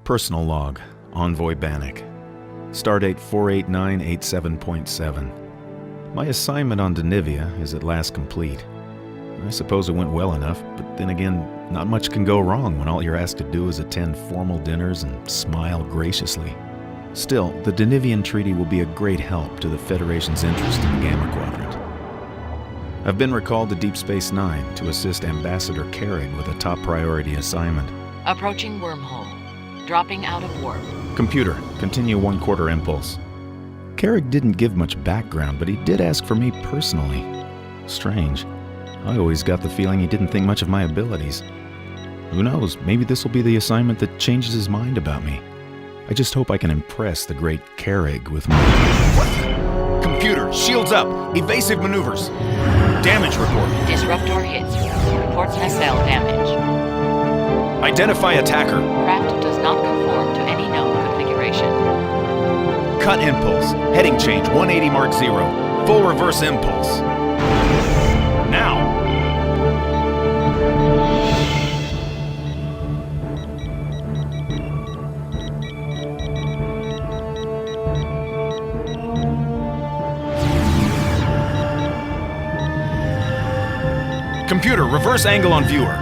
Personal log, Envoy Bannock. Stardate 48987.7. My assignment on Denivia is at last complete. I suppose it went well enough, but then again, not much can go wrong when all you're asked to do is attend formal dinners and smile graciously. Still, the Denivian Treaty will be a great help to the Federation's interest in the Gamma Quadrant. I've been recalled to Deep Space Nine to assist Ambassador Carrig with a top priority assignment. Approaching wormhole. Dropping out of warp. Computer, continue 1/4 impulse. Carrig didn't give much background, but he did ask for me personally. Strange. I always got the feeling he didn't think much of my abilities. Who knows, maybe this will be the assignment that changes his mind about me. I just hope I can impress the great Carrig with my... Computer, shields up! Evasive maneuvers! Damage report. Disruptor hits. Reports nacelle damage. Identify attacker. Craft does not conform to any known configuration. Cut impulse. Heading change 180 Mark 0. Full reverse impulse. Now! Computer, reverse angle on viewer.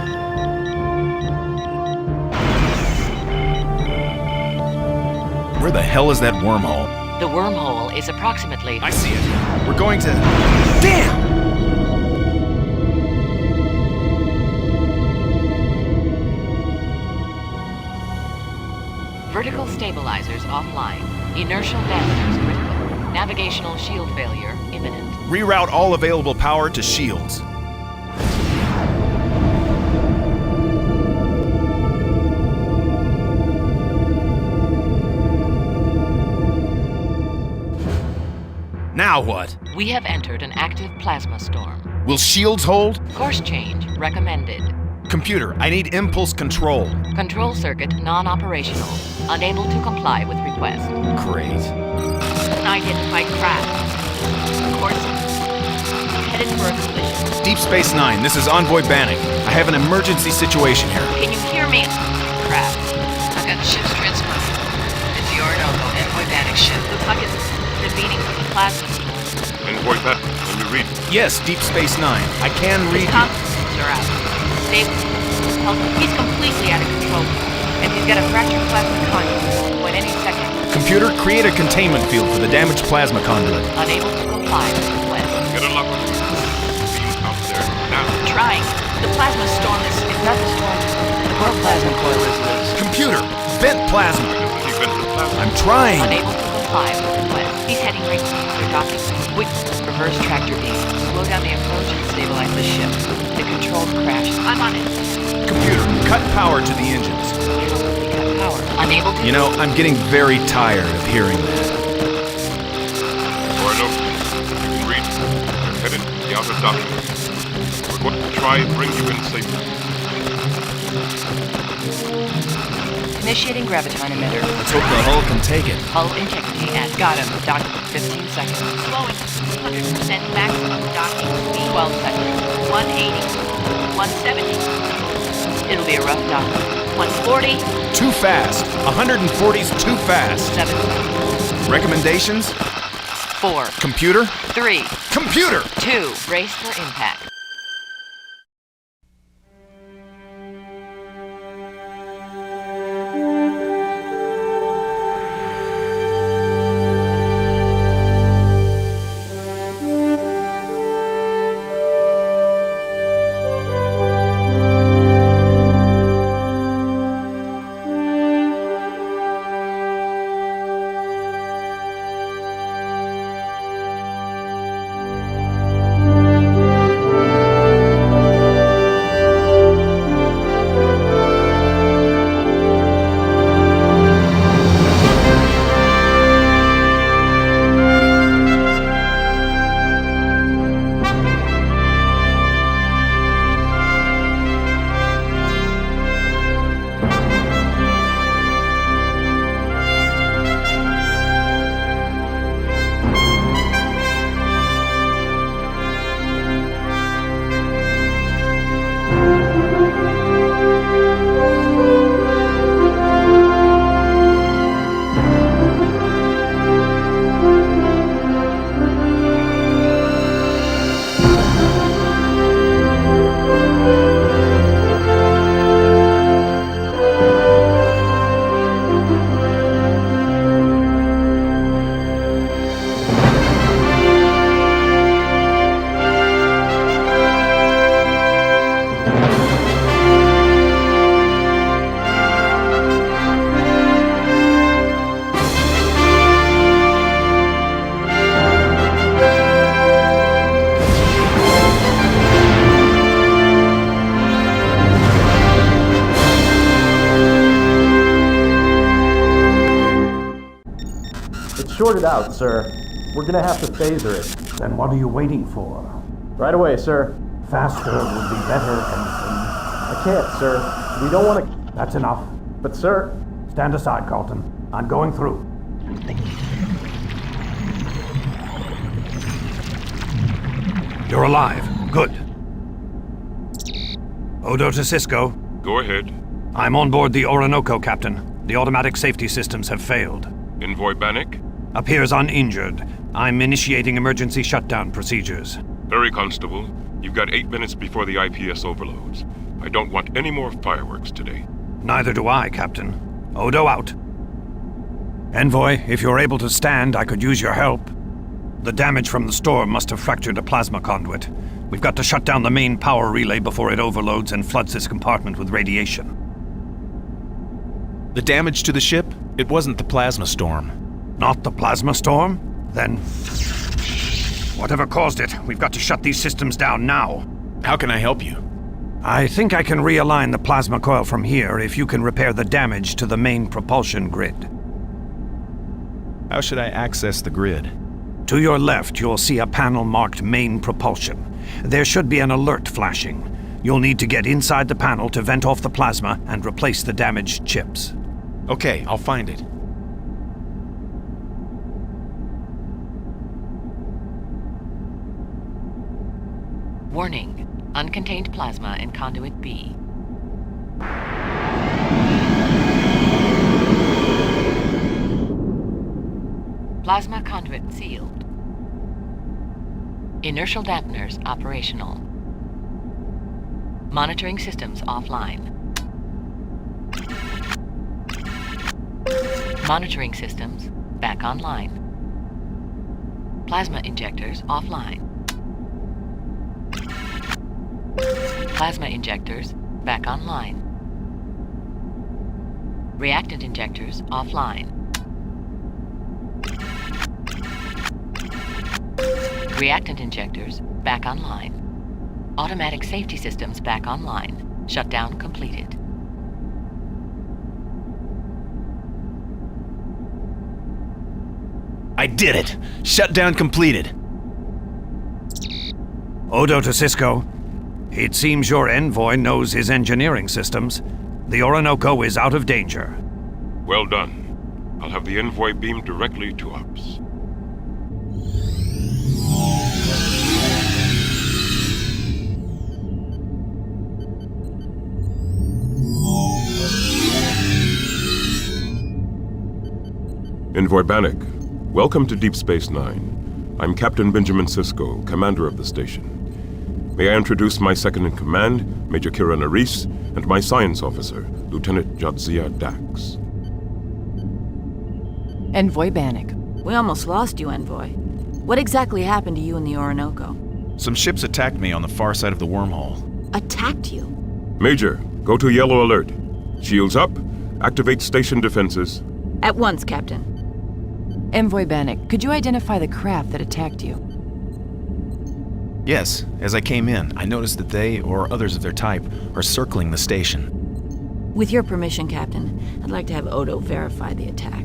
Where the hell is that wormhole? The wormhole is approximately... I see it. We're going to... Damn! Vertical stabilizers offline. Inertial dampers critical. Navigational shield failure imminent. Reroute all available power to shields. Now what? We have entered an active plasma storm. Will shields hold? Course change recommended. Computer, I need impulse control. Control circuit non-operational. Unable to comply with request. Great. Unidentified craft. Course headed for a collision. Deep Space Nine, this is Envoy Bannock. I have an emergency situation here. Can you hear me? Craft. I've got the ship's transport. It's the Orinoco Envoy Bannock ship. The puck is beating from the plasma storm. Envoy Bannock, can you read? Yes, Deep Space Nine. I can read His comms are out. Stable. He's completely out of control. And he's got a fractured plasma conduit. Point any second. Computer, create a containment field for the damaged plasma conduit. Unable to comply with request. Get a lock on the beam out there, now. Trying. The plasma storm is not the storm. The core plasma coil is loose. Computer, vent plasma. He vents the plasma. I'm trying. Unable to comply with request. He's heading right to the docking. Quick, reverse tractor beam. Slow down the approach and stabilize the ship. The controls crash. I'm on it. Computer, cut power to the engines. Cut power. Unable to... You know, I'm getting very tired of hearing that. Orinoco, you can read. We're headed to the outer docking. We're going to try and bring you in safely. Initiating graviton emitter. Let's hope the hull can take it. Hull integrity at got him. Docking 15 seconds. Slowing 100% maximum docking speed. 12 seconds. 180. 170. It'll be a rough dock. 140. Too fast. 140's too fast. 7. Recommendations? 4. Computer? 3. Computer! 2. Brace for impact. short it out, sir. We're gonna have to phaser it. Then what are you waiting for? Right away, sir. Faster would be better, Ensign. I can't, sir. We don't want to... That's enough. But, sir... Stand aside, Carlton. I'm going through. You're alive. Good. Odo to Cisco. Go ahead. I'm on board the Orinoco, Captain. The automatic safety systems have failed. Envoy Bannock? Appears uninjured. I'm initiating emergency shutdown procedures. Hurry, Constable. You've got 8 minutes before the IPS overloads. I don't want any more fireworks today. Neither do I, Captain. Odo out. Envoy, if you're able to stand, I could use your help. The damage from the storm must have fractured a plasma conduit. We've got to shut down the main power relay before it overloads and floods this compartment with radiation. The damage to the ship? It wasn't the plasma storm. Not the plasma storm? Then... whatever caused it, we've got to shut these systems down now. How can I help you? I think I can realign the plasma coil from here if you can repair the damage to the main propulsion grid. How should I access the grid? To your left, you'll see a panel marked Main Propulsion. There should be an alert flashing. You'll need to get inside the panel to vent off the plasma and replace the damaged chips. Okay, I'll find it. Warning. Uncontained plasma in conduit B. Plasma conduit sealed. Inertial dampeners operational. Monitoring systems offline. Monitoring systems back online. Plasma injectors offline. Plasma injectors back online. Reactant injectors offline. Reactant injectors back online. Automatic safety systems back online. Shutdown completed. I did it! Shutdown completed! Odo to Cisco. It seems your envoy knows his engineering systems. The Orinoco is out of danger. Well done. I'll have the envoy beamed directly to ops. Envoy Bannock, welcome to Deep Space Nine. I'm Captain Benjamin Sisko, commander of the station. May I introduce my second-in-command, Major Kira Nerys, and my science officer, Lieutenant Jadzia Dax. Envoy Bannock. We almost lost you, Envoy. What exactly happened to you in the Orinoco? Some ships attacked me on the far side of the wormhole. Attacked you? Major, go to yellow alert. Shields up, activate station defenses. At once, Captain. Envoy Bannock, could you identify the craft that attacked you? Yes, as I came in, I noticed that they, or others of their type, are circling the station. With your permission, Captain, I'd like to have Odo verify the attack.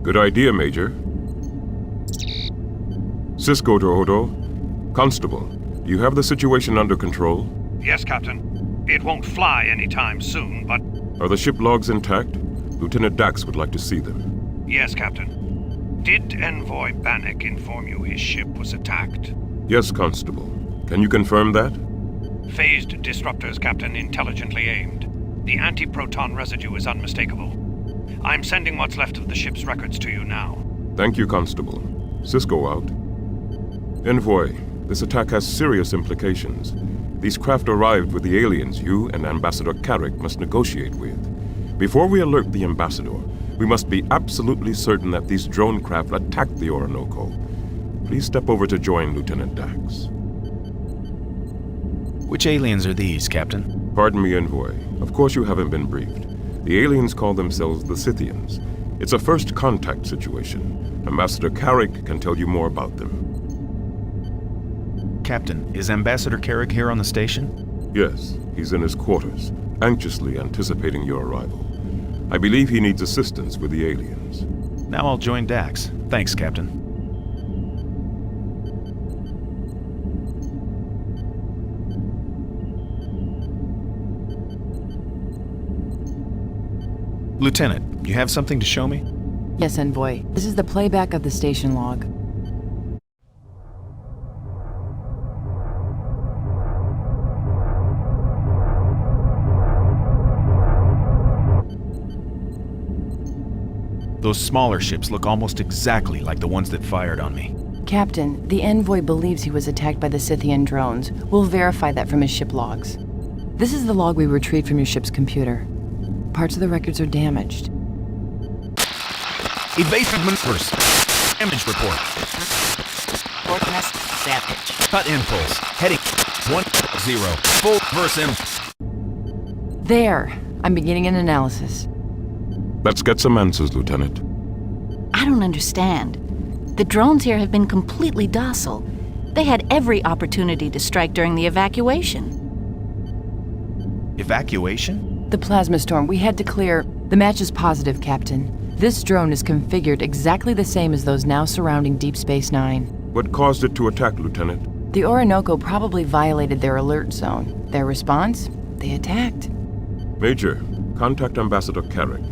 Good idea, Major. Cisco to Odo. Constable, do you have the situation under control? Yes, Captain. It won't fly anytime soon, but... Are the ship logs intact? Lieutenant Dax would like to see them. Yes, Captain. Did Envoy Bannock inform you his ship was attacked? Yes, Constable. Can you confirm that? Phased disruptors, Captain, intelligently aimed. The anti-proton residue is unmistakable. I'm sending what's left of the ship's records to you now. Thank you, Constable. Cisco out. Envoy, this attack has serious implications. These craft arrived with the aliens you and Ambassador Carrick must negotiate with. Before we alert the Ambassador, we must be absolutely certain that these drone craft attacked the Orinoco. Please step over to join Lieutenant Dax. Which aliens are these, Captain? Pardon me, Envoy. Of course you haven't been briefed. The aliens call themselves the Scythians. It's a first contact situation. Ambassador Carrick can tell you more about them. Captain, is Ambassador Carrick here on the station? Yes, he's in his quarters, anxiously anticipating your arrival. I believe he needs assistance with the aliens. Now I'll join Dax. Thanks, Captain. Lieutenant, you have something to show me? Yes, Envoy. This is the playback of the station log. Those smaller ships look almost exactly like the ones that fired on me. Captain, the Envoy believes he was attacked by the Scythian drones. We'll verify that from his ship logs. This is the log we retrieved from your ship's computer. Parts of the records are damaged. Evasive maneuvers. Damage report. Qo'noS Savage. Cut impulse. Heading 10. Full reverse impulse. There! I'm beginning an analysis. Let's get some answers, Lieutenant. I don't understand. The drones here have been completely docile. They had every opportunity to strike during the evacuation. Evacuation? The plasma storm, we had to clear. The match is positive, Captain. This drone is configured exactly the same as those now surrounding Deep Space Nine. What caused it to attack, Lieutenant? The Orinoco probably violated their alert zone. Their response? They attacked. Major, contact Ambassador Carrick.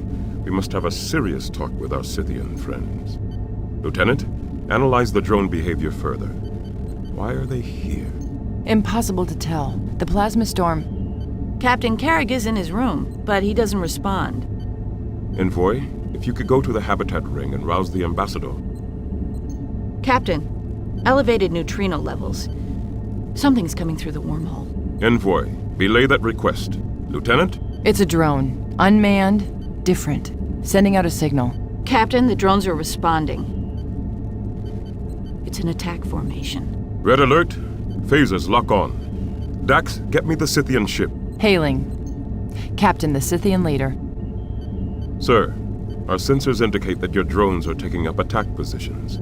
We must have a serious talk with our Scythian friends. Lieutenant, analyze the drone behavior further. Why are they here? Impossible to tell. The plasma storm... Captain Carrick is in his room, but he doesn't respond. Envoy, if you could go to the habitat ring and rouse the ambassador. Captain, elevated neutrino levels. Something's coming through the wormhole. Envoy, belay that request. Lieutenant? It's a drone. Unmanned. Different. Sending out a signal. Captain, the drones are responding. It's an attack formation. Red alert. Phasers lock on. Dax, get me the Scythian ship. Hailing. Captain, the Scythian leader. Sir, our sensors indicate that your drones are taking up attack positions.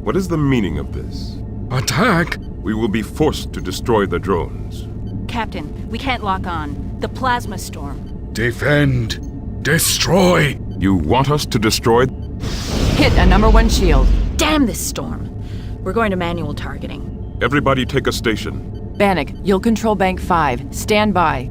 What is the meaning of this? Attack? We will be forced to destroy the drones. Captain, we can't lock on. The plasma storm. Defend. Destroy. You want us to destroy? Hit a #1 shield. Damn this storm. We're going to manual targeting. Everybody take a station. Bannock, you'll control Bank 5. Stand by.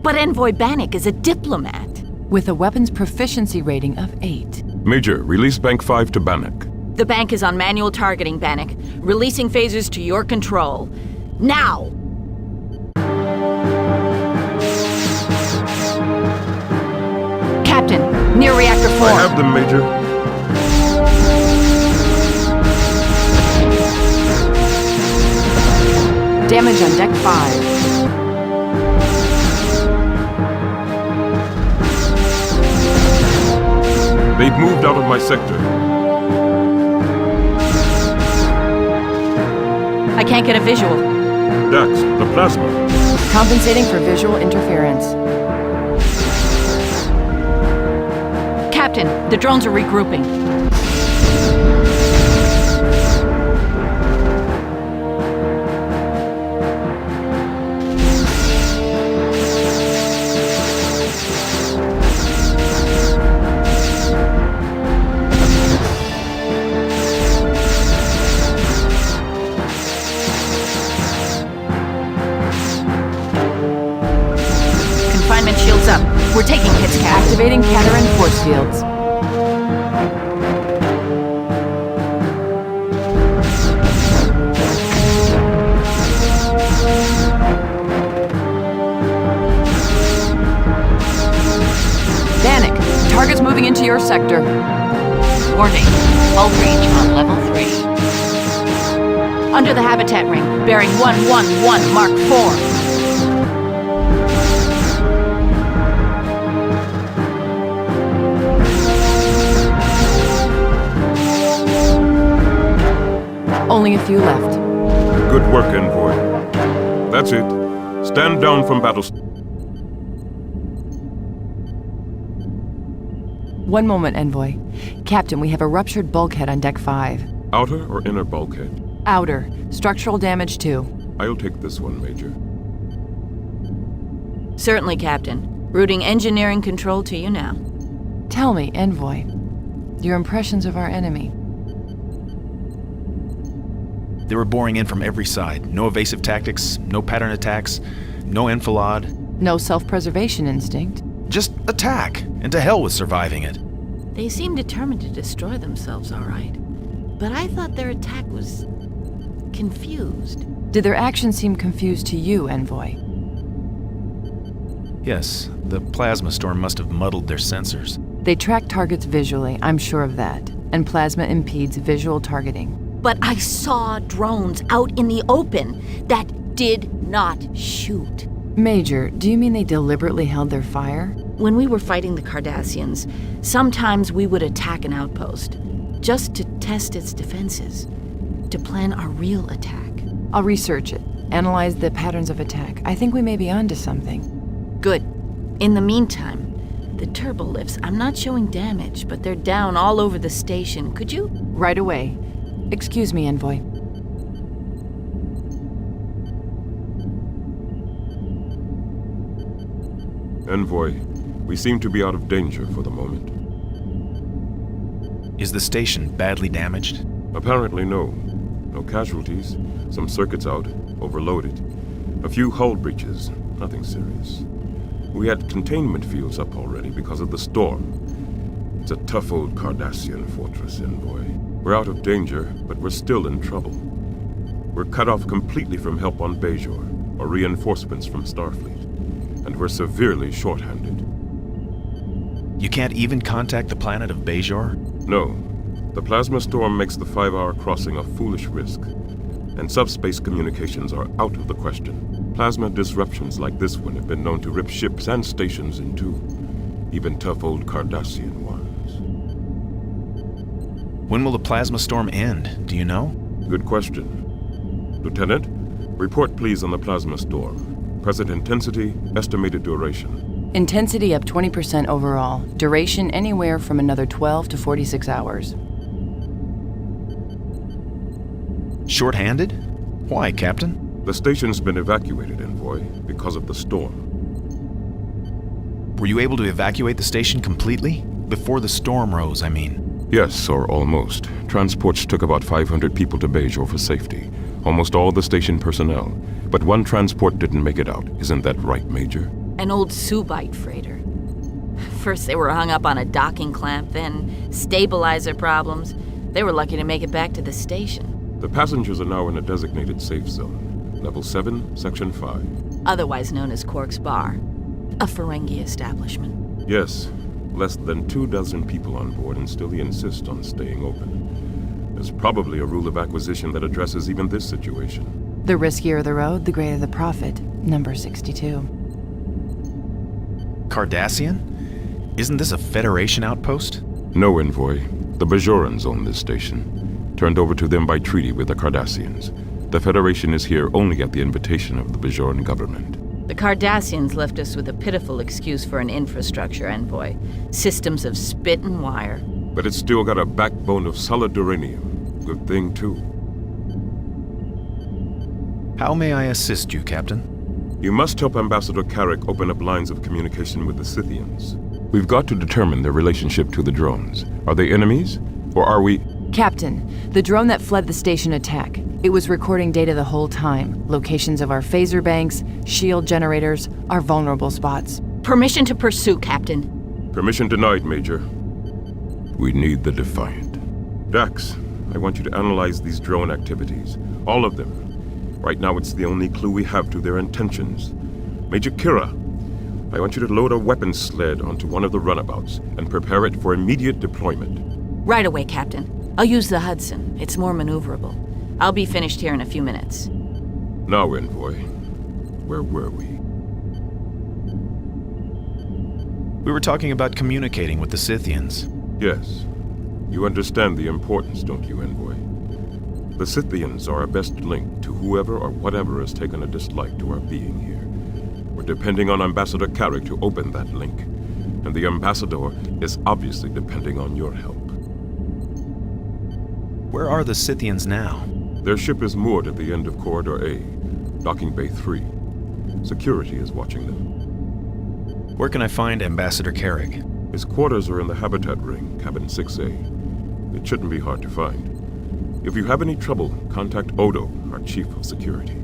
But Envoy Bannock is a diplomat. With a weapons proficiency rating of 8. Major, release Bank 5 to Bannock. The bank is on manual targeting, Bannock. Releasing phasers to your control. Now! Captain, near reactor 4. I have them, Major. Damage on Deck 5. They've moved out of my sector. I can't get a visual. Dax, the plasma. Compensating for visual interference. Captain, the drones are regrouping. Confinement shields up. We're taking hits, Cap. Activating Cateran force fields. Bannock, target's moving into your sector. Warning. Hull breach on level 3. Under the habitat ring, bearing 111 Mark 4. Only a few left. Good work, Envoy. That's it. Stand down from battle. One moment, Envoy. Captain, we have a ruptured bulkhead on Deck 5. Outer or inner bulkhead? Outer. Structural damage 2. I'll take this one, Major. Certainly, Captain. Routing engineering control to you now. Tell me, Envoy, Your impressions of our enemy. They were boring in from every side. No evasive tactics, no pattern attacks, no enfilade. No self-preservation instinct. Just attack, and to hell with surviving it. They seem determined to destroy themselves, all right. But I thought their attack was confused. Did their actions seem confused to you, Envoy? Yes, the plasma storm must have muddled their sensors. They track targets visually, I'm sure of that. And plasma impedes visual targeting. But I saw drones out in the open that did not shoot. Major, do you mean they deliberately held their fire? When we were fighting the Cardassians, sometimes we would attack an outpost, just to test its defenses, to plan our real attack. I'll research it, analyze the patterns of attack. I think we may be onto something. Good. In the meantime, the turbolifts, I'm not showing damage, but they're down all over the station. Could you? Right away. Excuse me, Envoy. Envoy, we seem to be out of danger for the moment. Is the station badly damaged? Apparently no. No casualties. Some circuits out, overloaded. A few hull breaches, nothing serious. We had containment fields up already because of the storm. It's a tough old Cardassian fortress, Envoy. We're out of danger, but we're still in trouble. We're cut off completely from help on Bajor, or reinforcements from Starfleet. And we're severely short-handed. You can't even contact the planet of Bajor? No. The plasma storm makes the 5-hour crossing a foolish risk. And subspace communications are out of the question. Plasma disruptions like this one have been known to rip ships and stations in two. Even tough old Cardassian ones. When will the plasma storm end? Do you know? Good question. Lieutenant, report please on the plasma storm. Present intensity, estimated duration. Intensity up 20% overall. Duration anywhere from another 12 to 46 hours. Short-handed? Why, Captain? The station's been evacuated, Envoy, because of the storm. Were you able to evacuate the station completely? Before the storm rose, I mean. Yes, or almost. Transports took about 500 people to Bajor for safety. Almost all the station personnel. But one transport didn't make it out. Isn't that right, Major? An old Subite freighter. First they were hung up on a docking clamp, then stabilizer problems. They were lucky to make it back to the station. The passengers are now in a designated safe zone. Level 7, Section 5. Otherwise known as Quark's Bar. A Ferengi establishment. Yes. Less than 24 people on board and still he insists on staying open. There's probably a rule of acquisition that addresses even this situation. The riskier the road, the greater the profit. Number 62. Cardassian? Isn't this a Federation outpost? No, Envoy. The Bajorans own this station. Turned over to them by treaty with the Cardassians. The Federation is here only at the invitation of the Bajoran government. The Cardassians left us with a pitiful excuse for an infrastructure, Envoy. Systems of spit and wire. But it's still got a backbone of solid uranium. Good thing, too. How may I assist you, Captain? You must help Ambassador Carrick open up lines of communication with the Scythians. We've got to determine their relationship to the drones. Are they enemies? Or are we... Captain, the drone that fled the station attack. It was recording data the whole time. Locations of our phaser banks, shield generators, our vulnerable spots. Permission to pursue, Captain. Permission denied, Major. We need the Defiant. Dax, I want you to analyze these drone activities. All of them. Right now it's the only clue we have to their intentions. Major Kira, I want you to load a weapons sled onto one of the runabouts and prepare it for immediate deployment. Right away, Captain. I'll use the Hudson. It's more maneuverable. I'll be finished here in a few minutes. Now, Envoy, where were we? We were talking about communicating with the Scythians. Yes. You understand the importance, don't you, Envoy? The Scythians are our best link to whoever or whatever has taken a dislike to our being here. We're depending on Ambassador Carrick to open that link. And the Ambassador is obviously depending on your help. Where are the Scythians now? Their ship is moored at the end of Corridor A, Docking Bay 3. Security is watching them. Where can I find Ambassador Carrick? His quarters are in the habitat ring, cabin 6A. It shouldn't be hard to find. If you have any trouble, contact Odo, our chief of security.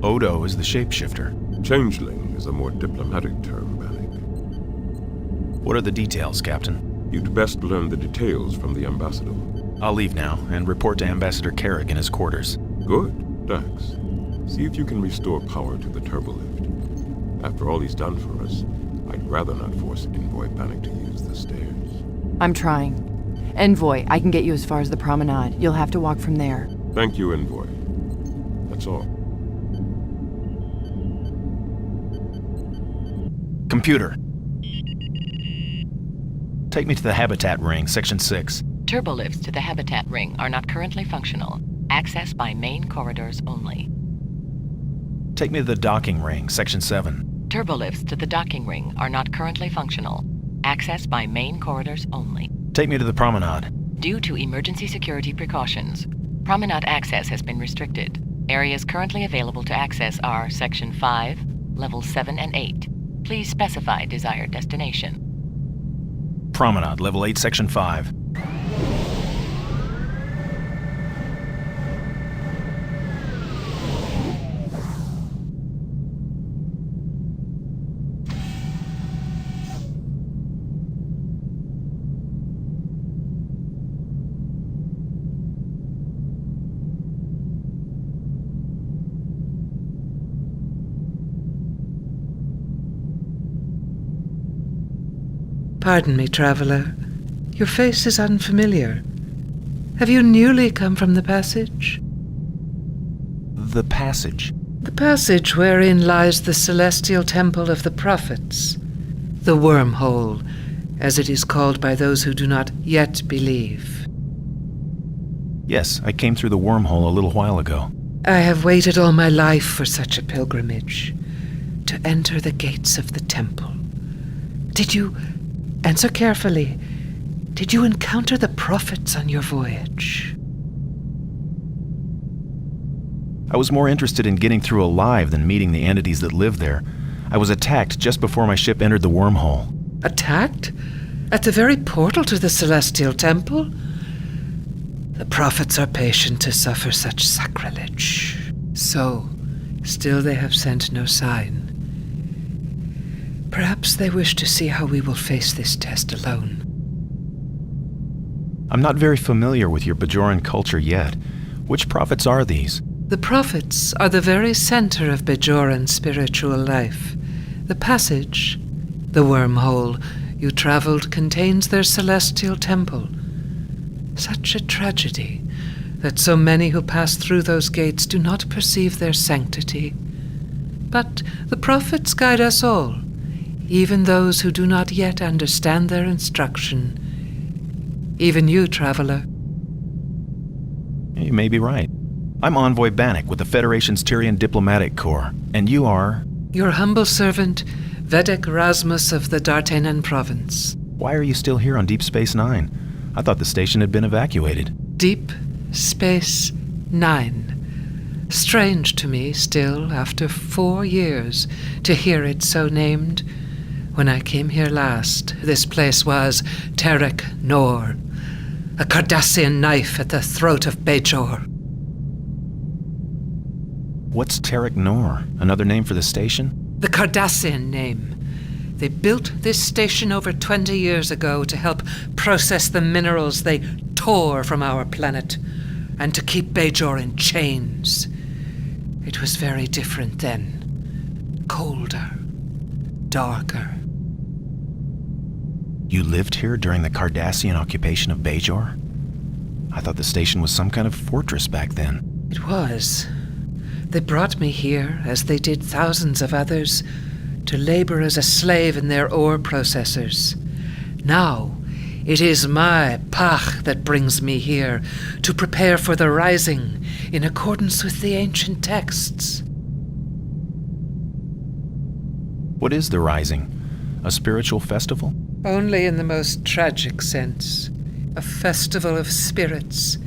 Odo is the shapeshifter. Changeling is a more diplomatic term, Bannock. What are the details, Captain? You'd best learn the details from the ambassador. I'll leave now and report to Ambassador Carrick in his quarters. Good, Dax. See if you can restore power to the turbolift. After all he's done for us, I'd rather not force Envoy Bannock to use the stairs. I'm trying. Envoy, I can get you as far as the promenade. You'll have to walk from there. Thank you, Envoy. That's all. Computer. Take me to the habitat ring, Section 6. Turbolifts to the habitat ring are not currently functional. Access by main corridors only. Take me to the docking ring, Section 7. Turbolifts to the docking ring are not currently functional. Access by main corridors only. Take me to the promenade. Due to emergency security precautions, promenade access has been restricted. Areas currently available to access are Section 5, Levels 7 and 8. Please specify desired destination. Promenade, Level 8, Section 5. Pardon me, traveler. Your face is unfamiliar. Have you newly come from the passage? The passage? The passage wherein lies the celestial temple of the prophets. The wormhole, as it is called by those who do not yet believe. Yes, I came through the wormhole a little while ago. I have waited all my life for such a pilgrimage, to enter the gates of the temple. Did you... Answer carefully. Did you encounter the prophets on your voyage? I was more interested in getting through alive than meeting the entities that live there. I was attacked just before my ship entered the wormhole. Attacked? At the very portal to the celestial temple? The prophets are patient to suffer such sacrilege. So, still they have sent no sign. Perhaps they wish to see how we will face this test alone. I'm not very familiar with your Bajoran culture yet. Which prophets are these? The prophets are the very center of Bajoran spiritual life. The passage, the wormhole you traveled, contains their celestial temple. Such a tragedy that so many who pass through those gates do not perceive their sanctity. But the prophets guide us all, even those who do not yet understand their instruction. Even you, traveler. You may be right. I'm Envoy Bannock with the Federation's Tyrian Diplomatic Corps, and you are... Your humble servant, Vedek Rasmus of the Dartanan province. Why are you still here on Deep Space Nine? I thought the station had been evacuated. Deep Space Nine. Strange to me still, after 4 years, to hear it so named. When I came here last, this place was Terek Nor, a Cardassian knife at the throat of Bajor. What's Terek Nor? Another name for the station? The Cardassian name. They built this station over 20 years ago to help process the minerals they tore from our planet, and to keep Bajor in chains. It was very different then. Colder. Darker. You lived here during the Cardassian occupation of Bajor? I thought the station was some kind of fortress back then. It was. They brought me here, as they did thousands of others, to labor as a slave in their ore processors. Now, it is my Pach that brings me here, to prepare for the rising, in accordance with the ancient texts. What is the Rising? A spiritual festival? Only in the most tragic sense. A festival of spirits.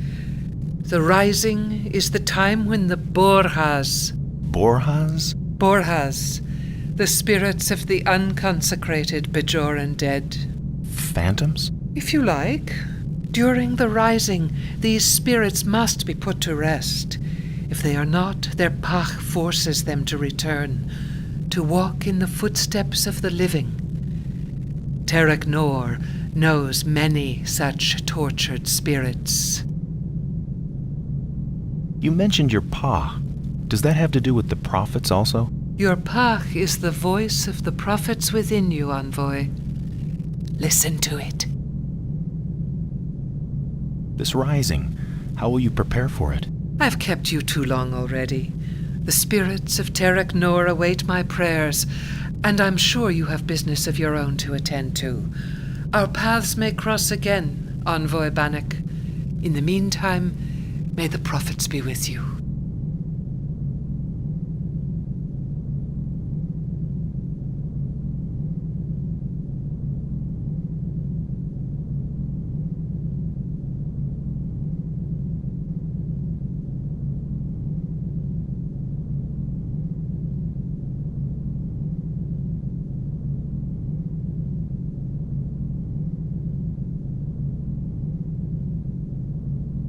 The Rising is the time when the Borhas... Borhas? Borhas. The spirits of the unconsecrated Bajoran dead. Phantoms? If you like. During the rising, these spirits must be put to rest. If they are not, their Pach forces them to return, to walk in the footsteps of the living. Terek Nor knows many such tortured spirits. You mentioned your Pa. Does that have to do with the prophets also? Your Pach is the voice of the prophets within you, Envoy. Listen to it. This rising, how will you prepare for it? I've kept you too long already. The spirits of Terek Nor await my prayers, and I'm sure you have business of your own to attend to. Our paths may cross again, Envoy Bannock. In the meantime, may the prophets be with you.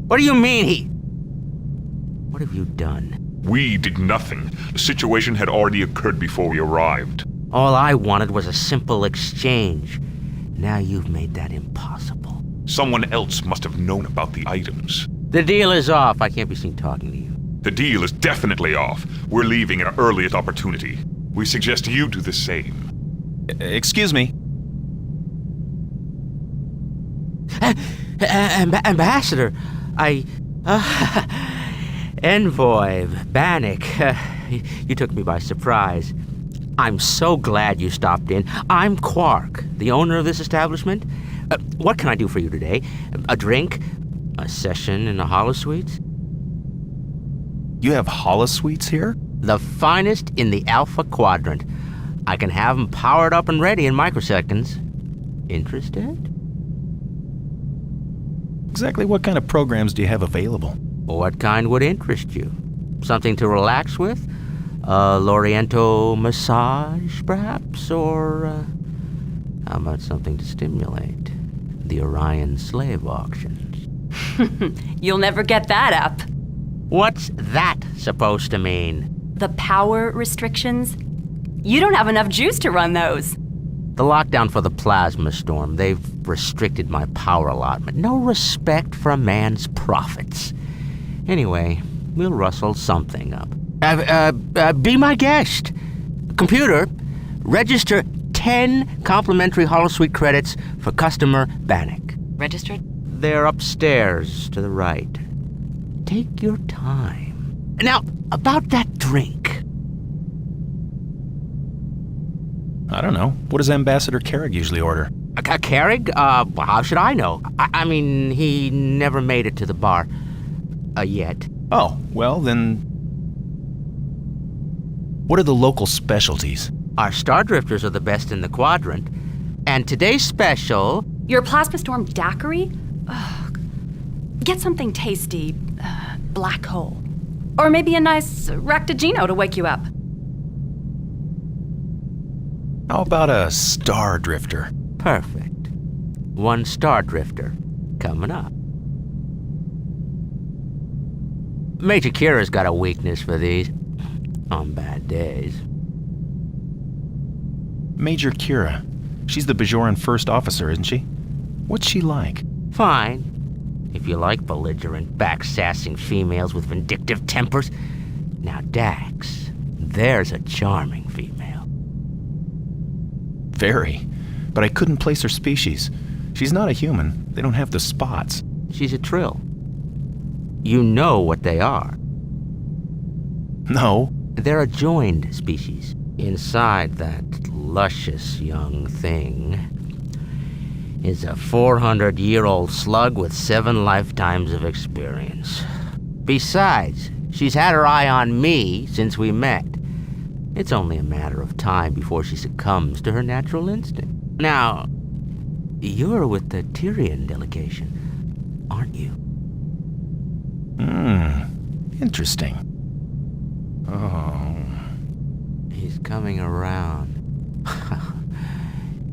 What do you mean What have you done? We did nothing. The situation had already occurred before we arrived. All I wanted was a simple exchange. Now you've made that impossible. Someone else must have known about the items. The deal is off. I can't be seen talking to you. The deal is definitely off. We're leaving at our earliest opportunity. We suggest you do the same. Excuse me. Ambassador, Envoy, Bannock, you took me by surprise. I'm so glad you stopped in. I'm Quark, the owner of this establishment. What can I do for you today? A drink? A session in the holosuites? You have holosuites here? The finest in the Alpha Quadrant. I can have them powered up and ready in microseconds. Interested? Exactly what kind of programs do you have available? What kind would interest you? Something to relax with? A Loriento massage, perhaps? Or, how about something to stimulate? The Orion slave auctions. You'll never get that up. What's that supposed to mean? The power restrictions? You don't have enough juice to run those. The lockdown for the plasma storm, they've restricted my power allotment. No respect for a man's profits. Anyway, we'll rustle something up. Be my guest. Computer, register 10 complimentary holosuite credits for customer Bannock. Registered? They're upstairs to the right. Take your time. Now, about that drink. I don't know. What does Ambassador Carrig usually order? Carrig? How should I know? I mean, he never made it to the bar. Yet. Oh, well then... What are the local specialties? Our Star Drifters are the best in the quadrant. And today's special... Your Plasma Storm daiquiri? Get something tasty. Black hole. Or maybe a nice Ractagino to wake you up. How about a Star Drifter? Perfect. One Star Drifter coming up. Major Kira's got a weakness for these. On bad days. Major Kira. She's the Bajoran first officer, isn't she? What's she like? Fine. If you like belligerent, back-sassing females with vindictive tempers. Now, Dax, there's a charming female. Very. But I couldn't place her species. She's not a human. They don't have the spots. She's a Trill. You know what they are. No. They're a joined species. Inside that luscious young thing is a 400-year-old slug with 7 lifetimes of experience. Besides, she's had her eye on me since we met. It's only a matter of time before she succumbs to her natural instinct. Now, you're with the Tyrian delegation, aren't you? Interesting. Oh. She's coming around.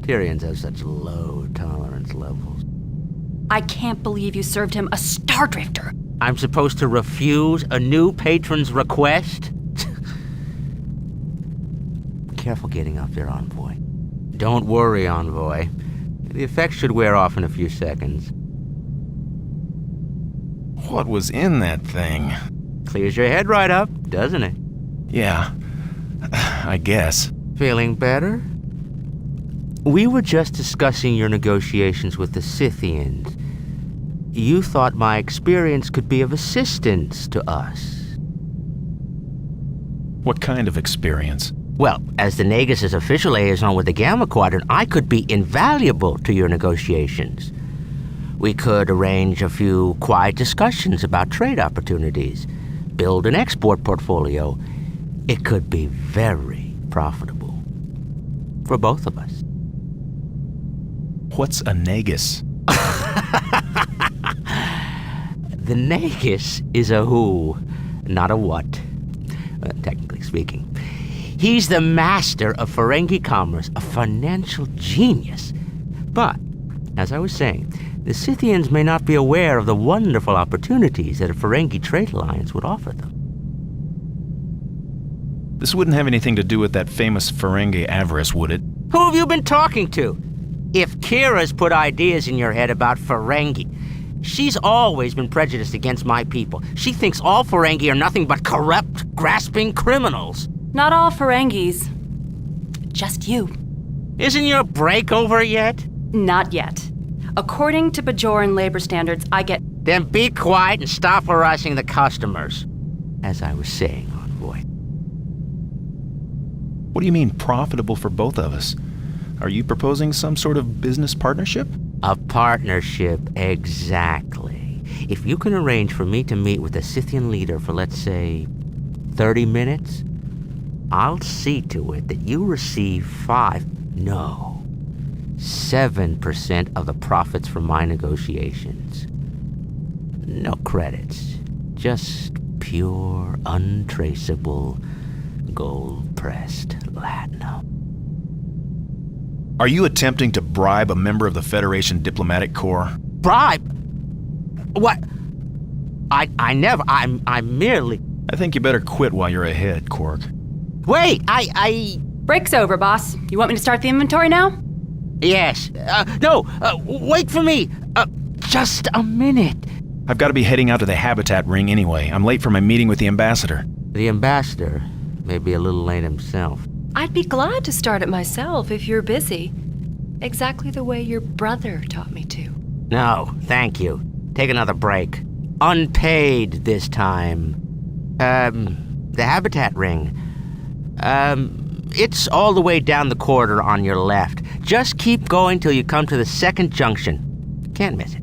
Tyrians have such low tolerance levels. I can't believe you served him a Stardrifter. I'm supposed to refuse a new patron's request? Careful getting up there, Envoy. Don't worry, Envoy. The effects should wear off in a few seconds. What was in that thing? Clears your head right up, doesn't it? Yeah, I guess. Feeling better? We were just discussing your negotiations with the Scythians. You thought my experience could be of assistance to us. What kind of experience? Well, as the Nagus' official liaison with the Gamma Quadrant, I could be invaluable to your negotiations. We could arrange a few quiet discussions about trade opportunities, build an export portfolio. It could be very profitable for both of us. What's a Nagus? The Nagus is a who, not a what, technically speaking. He's the master of Ferengi commerce, a financial genius. But, as I was saying, the Scythians may not be aware of the wonderful opportunities that a Ferengi trade alliance would offer them. This wouldn't have anything to do with that famous Ferengi avarice, would it? Who have you been talking to? If Kira's put ideas in your head about Ferengi, she's always been prejudiced against my people. She thinks all Ferengi are nothing but corrupt, grasping criminals. Not all Ferengis. Just you. Isn't your break over yet? Not yet. According to Bajoran labor standards, I get... Then be quiet and stop harassing the customers. As I was saying, Envoy. What do you mean profitable for both of us? Are you proposing some sort of business partnership? A partnership, exactly. If you can arrange for me to meet with a Scythian leader for, let's say, 30 minutes, I'll see to it that you receive 7% of the profits from my negotiations. No credits, just pure, untraceable, gold-pressed latinum. Are you attempting to bribe a member of the Federation Diplomatic Corps? Bribe? What? I never, I'm merely... I think you better quit while you're ahead, Quark. Wait, Break's over, boss. You want me to start the inventory now? Yes. Wait for me. Just a minute. I've got to be heading out to the habitat ring anyway. I'm late for my meeting with the ambassador. The ambassador may be a little late himself. I'd be glad to start it myself if you're busy. Exactly the way your brother taught me to. No, thank you. Take another break. Unpaid this time. The habitat ring. It's all the way down the corridor on your left. Just keep going till you come to the second junction. Can't miss it.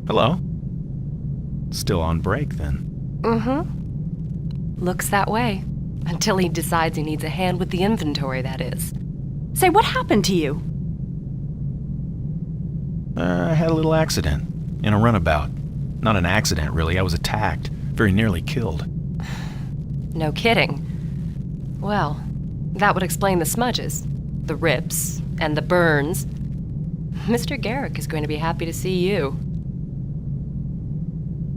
Hello? Still on break, then. Looks that way. Until he decides he needs a hand with the inventory, that is. Say, what happened to you? I had a little accident. In a runabout. Not an accident, really. I was attacked. Very nearly killed. No kidding. Well, that would explain the smudges, the rips, and the burns. Mr. Garrick is going to be happy to see you.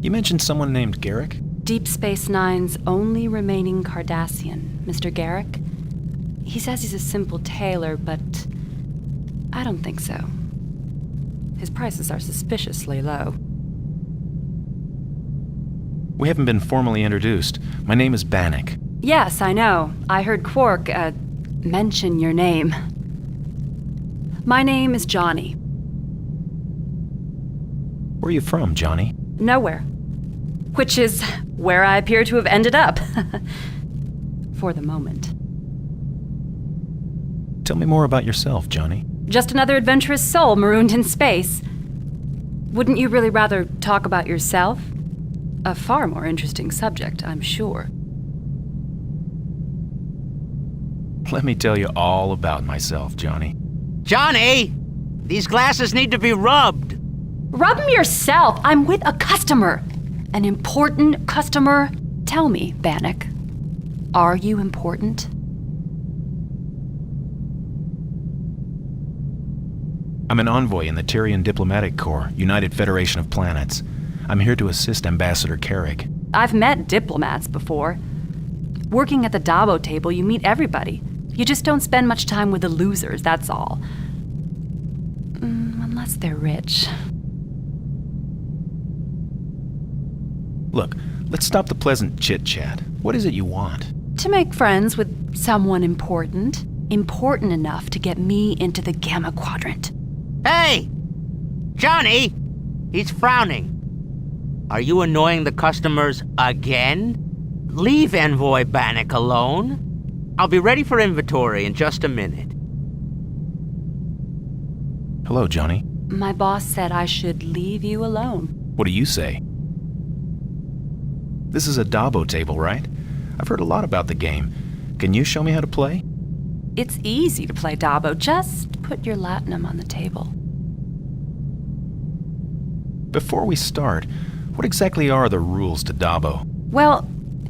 You mentioned someone named Garrick? Deep Space Nine's only remaining Cardassian, Mr. Garrick. He says he's a simple tailor, but I don't think so. His prices are suspiciously low. We haven't been formally introduced. My name is Bannock. Yes, I know. I heard Quark, mention your name. My name is Johnny. Where are you from, Johnny? Nowhere. Which is where I appear to have ended up. For the moment. Tell me more about yourself, Johnny. Just another adventurous soul marooned in space. Wouldn't you really rather talk about yourself? A far more interesting subject, I'm sure. Let me tell you all about myself, Johnny. Johnny! These glasses need to be rubbed. Rub them yourself. I'm with a customer. An important customer? Tell me, Bannock. Are you important? I'm an envoy in the Tyrian Diplomatic Corps, United Federation of Planets. I'm here to assist Ambassador Carrick. I've met diplomats before. Working at the Dabo table, you meet everybody. You just don't spend much time with the losers, that's all. Unless they're rich. Look, let's stop the pleasant chit-chat. What is it you want? To make friends with someone important. Important enough to get me into the Gamma Quadrant. Hey! Johnny! He's frowning. Are you annoying the customers again? Leave Envoy Bannock alone. I'll be ready for inventory in just a minute. Hello, Johnny. My boss said I should leave you alone. What do you say? This is a Dabo table, right? I've heard a lot about the game. Can you show me how to play? It's easy to play Dabo. Just put your latinum on the table. Before we start, what exactly are the rules to Dabo? Well,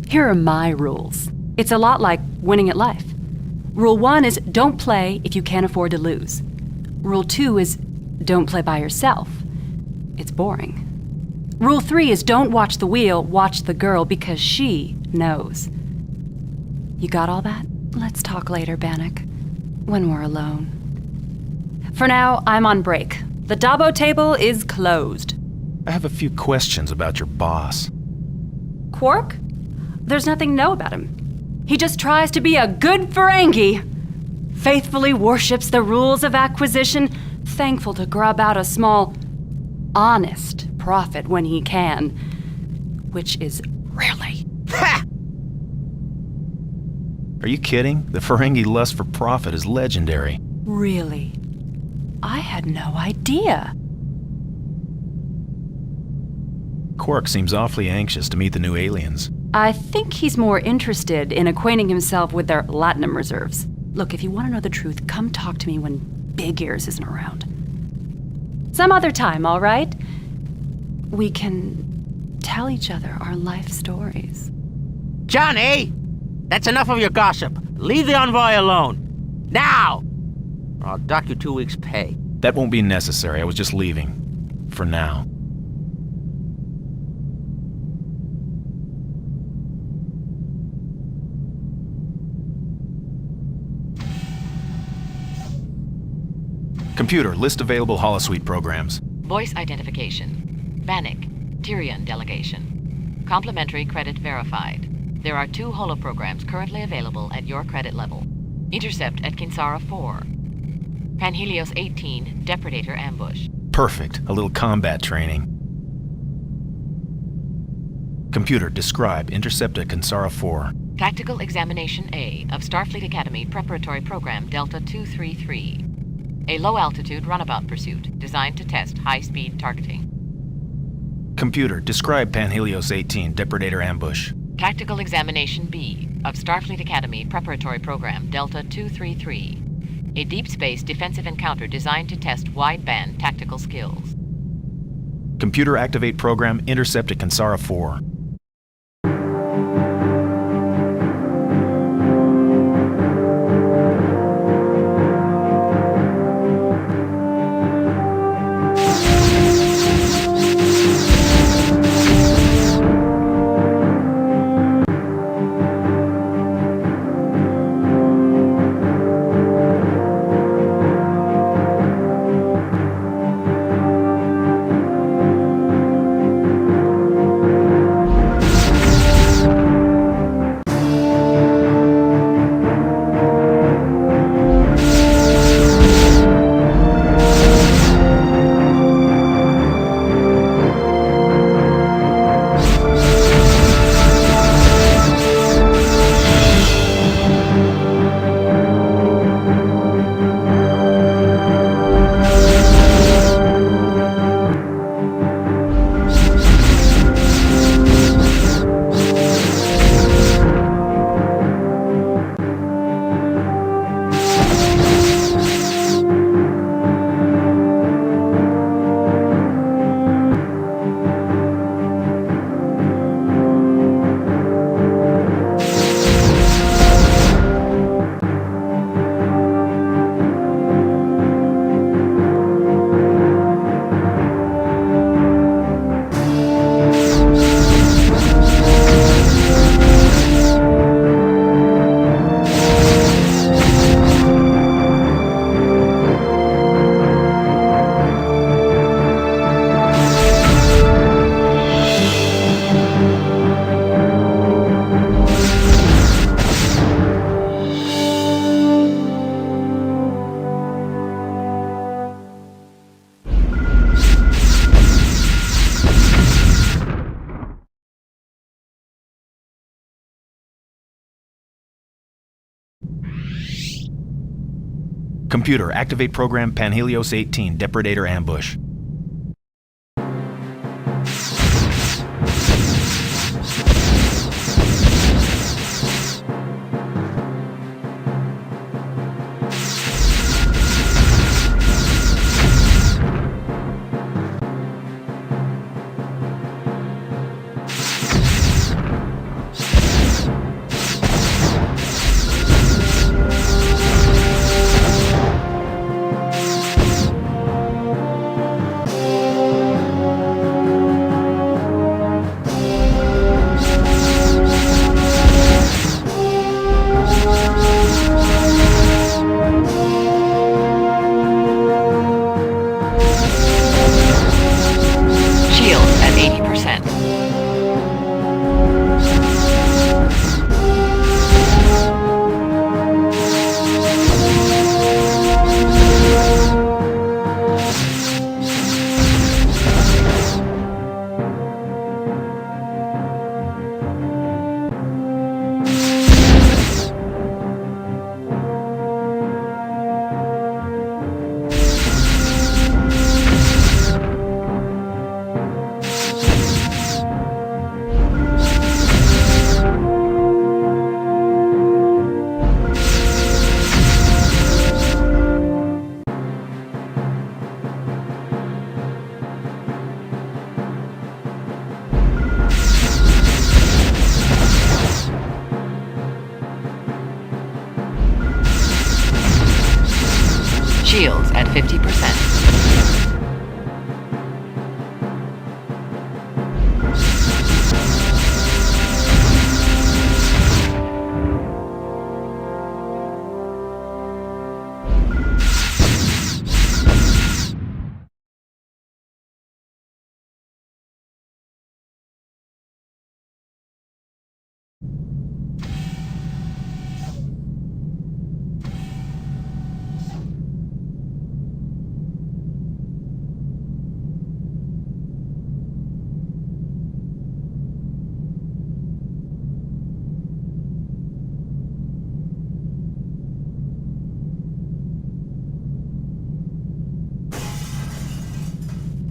here are my rules. It's a lot like winning at life. Rule 1 is don't play if you can't afford to lose. Rule 2 is don't play by yourself. It's boring. Rule 3 is don't watch the wheel, watch the girl because she knows. You got all that? Let's talk later, Bannock, when we're alone. For now, I'm on break. The Dabo table is closed. I have a few questions about your boss. Quark? There's nothing to know about him. He just tries to be a good Ferengi. Faithfully worships the rules of acquisition, thankful to grub out a small, honest profit when he can, which is rarely. Ha! Are you kidding? The Ferengi lust for profit is legendary. Really? I had no idea. Quark seems awfully anxious to meet the new aliens. I think he's more interested in acquainting himself with their latinum reserves. Look, if you want to know the truth, come talk to me when Big Ears isn't around. Some other time, all right? We can tell each other our life stories. Johnny! That's enough of your gossip. Leave the envoy alone. Now! Or I'll dock you 2 weeks' pay. That won't be necessary. I was just leaving. For now. Computer, list available holosuite programs. Voice identification. Bannock, Tyrian delegation. Complimentary credit verified. There are 2 holoprograms currently available at your credit level. Intercept at Kinsara 4. Panhelios 18, Depredator ambush. Perfect. A little combat training. Computer, describe Intercept at Kinsara 4. Tactical Examination A of Starfleet Academy Preparatory Program Delta 233. A low-altitude runabout pursuit designed to test high-speed targeting. Computer, describe Panhelios 18, Depredator ambush. Tactical Examination B of Starfleet Academy Preparatory Program Delta 233. A deep space defensive encounter designed to test wideband tactical skills. Computer, activate program Intercept at Kinsara 4. Computer, activate program Panhelios 18, Depredator Ambush. Shields at 80%. Shields at 50%.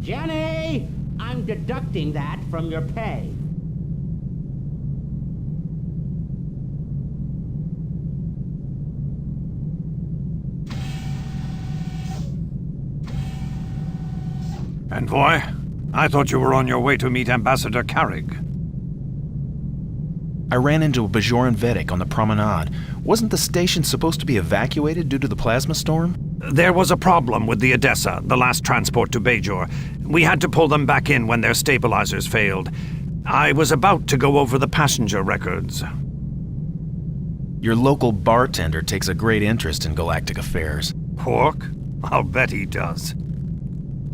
Jenny! I'm deducting that from your pay. Envoy, I thought you were on your way to meet Ambassador Carrig. I ran into a Bajoran Vedic on the promenade. Wasn't the station supposed to be evacuated due to the plasma storm? There was a problem with the Odessa, the last transport to Bajor. We had to pull them back in when their stabilizers failed. I was about to go over the passenger records. Your local bartender takes a great interest in galactic affairs. Pork? I'll bet he does.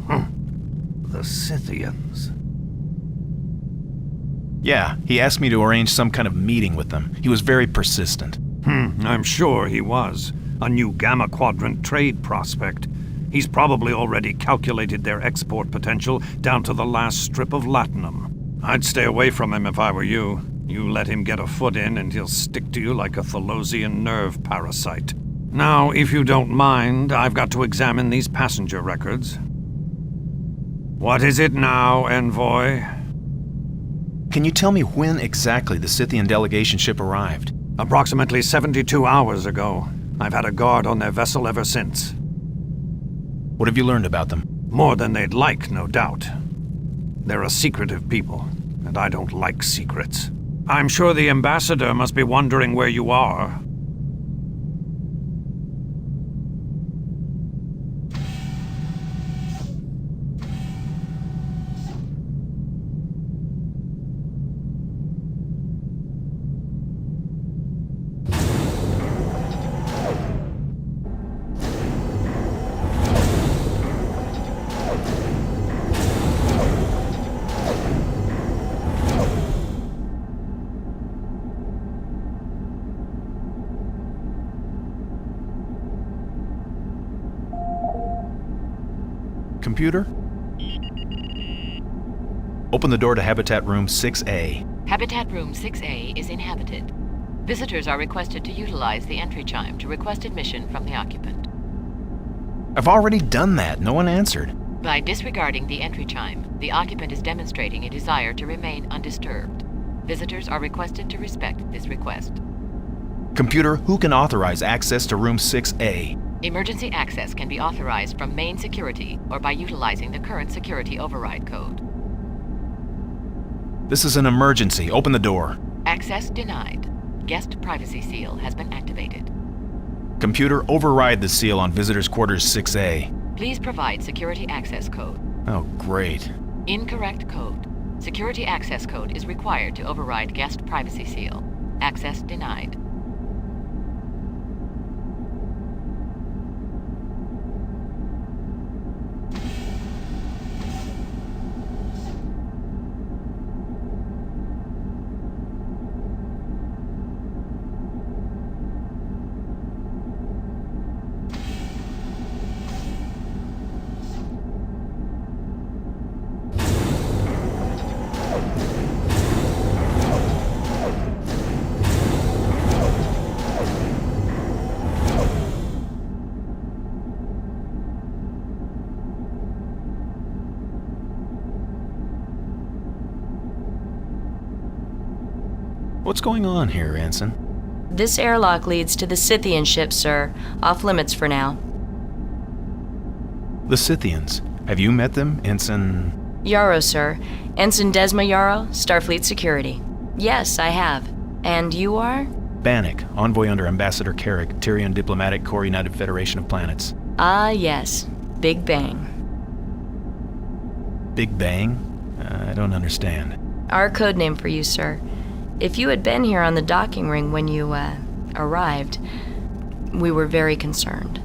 The Scythians. Yeah, he asked me to arrange some kind of meeting with them. He was very persistent. I'm sure he was. A new Gamma Quadrant trade prospect. He's probably already calculated their export potential down to the last strip of latinum. I'd stay away from him if I were you. You let him get a foot in and he'll stick to you like a Thalosian nerve parasite. Now, if you don't mind, I've got to examine these passenger records. What is it now, Envoy? Can you tell me when exactly the Scythian delegation ship arrived? Approximately 72 hours ago. I've had a guard on their vessel ever since. What have you learned about them? More than they'd like, no doubt. They're a secretive people, and I don't like secrets. I'm sure the ambassador must be wondering where you are. Computer? Open the door to Habitat Room 6A. Habitat Room 6A is inhabited. Visitors are requested to utilize the entry chime to request admission from the occupant. I've already done that. No one answered. By disregarding the entry chime, the occupant is demonstrating a desire to remain undisturbed. Visitors are requested to respect this request. Computer, who can authorize access to room 6A? Emergency access can be authorized from main security or by utilizing the current security override code. This is an emergency. Open the door. Access denied. Guest privacy seal has been activated. Computer, override the seal on Visitors Quarters 6A. Please provide security access code. Oh, great. Incorrect code. Security access code is required to override guest privacy seal. Access denied. What's going on here, Ensign? This airlock leads to the Scythian ship, sir. Off limits for now. The Scythians. Have you met them, Ensign? Yarrow, sir. Ensign Desma Yarrow, Starfleet Security. Yes, I have. And you are? Bannock, envoy under Ambassador Carrick, Tyrian Diplomatic Corps, United Federation of Planets. Ah, yes. Big Bang. Big Bang? I don't understand. Our code name for you, sir. If you had been here on the docking ring when you, arrived, we were very concerned.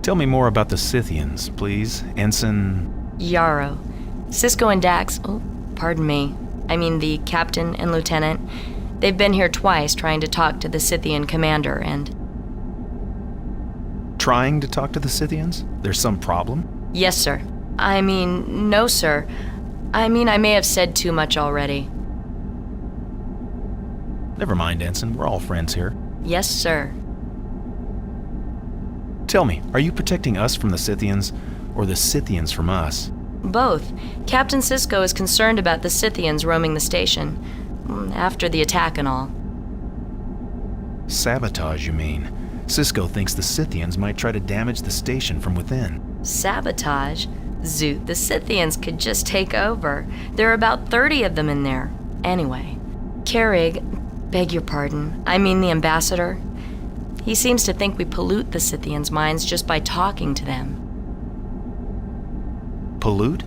Tell me more about the Scythians, please, Ensign... Yarrow. Cisco and Dax, pardon me. I mean the captain and lieutenant. They've been here twice trying to talk to the Scythian commander and... Trying to talk to the Scythians? There's some problem? Yes, sir. I mean, no, sir. I mean, I may have said too much already. Never mind, Ensign. We're all friends here. Yes, sir. Tell me, are you protecting us from the Scythians, or the Scythians from us? Both. Captain Cisco is concerned about the Scythians roaming the station, after the attack and all. Sabotage, you mean? Cisco thinks the Scythians might try to damage the station from within. Sabotage? Zoot, the Scythians could just take over. There are about 30 of them in there. Anyway, Carrig, beg your pardon, I mean the ambassador. He seems to think we pollute the Scythians' minds just by talking to them. Pollute?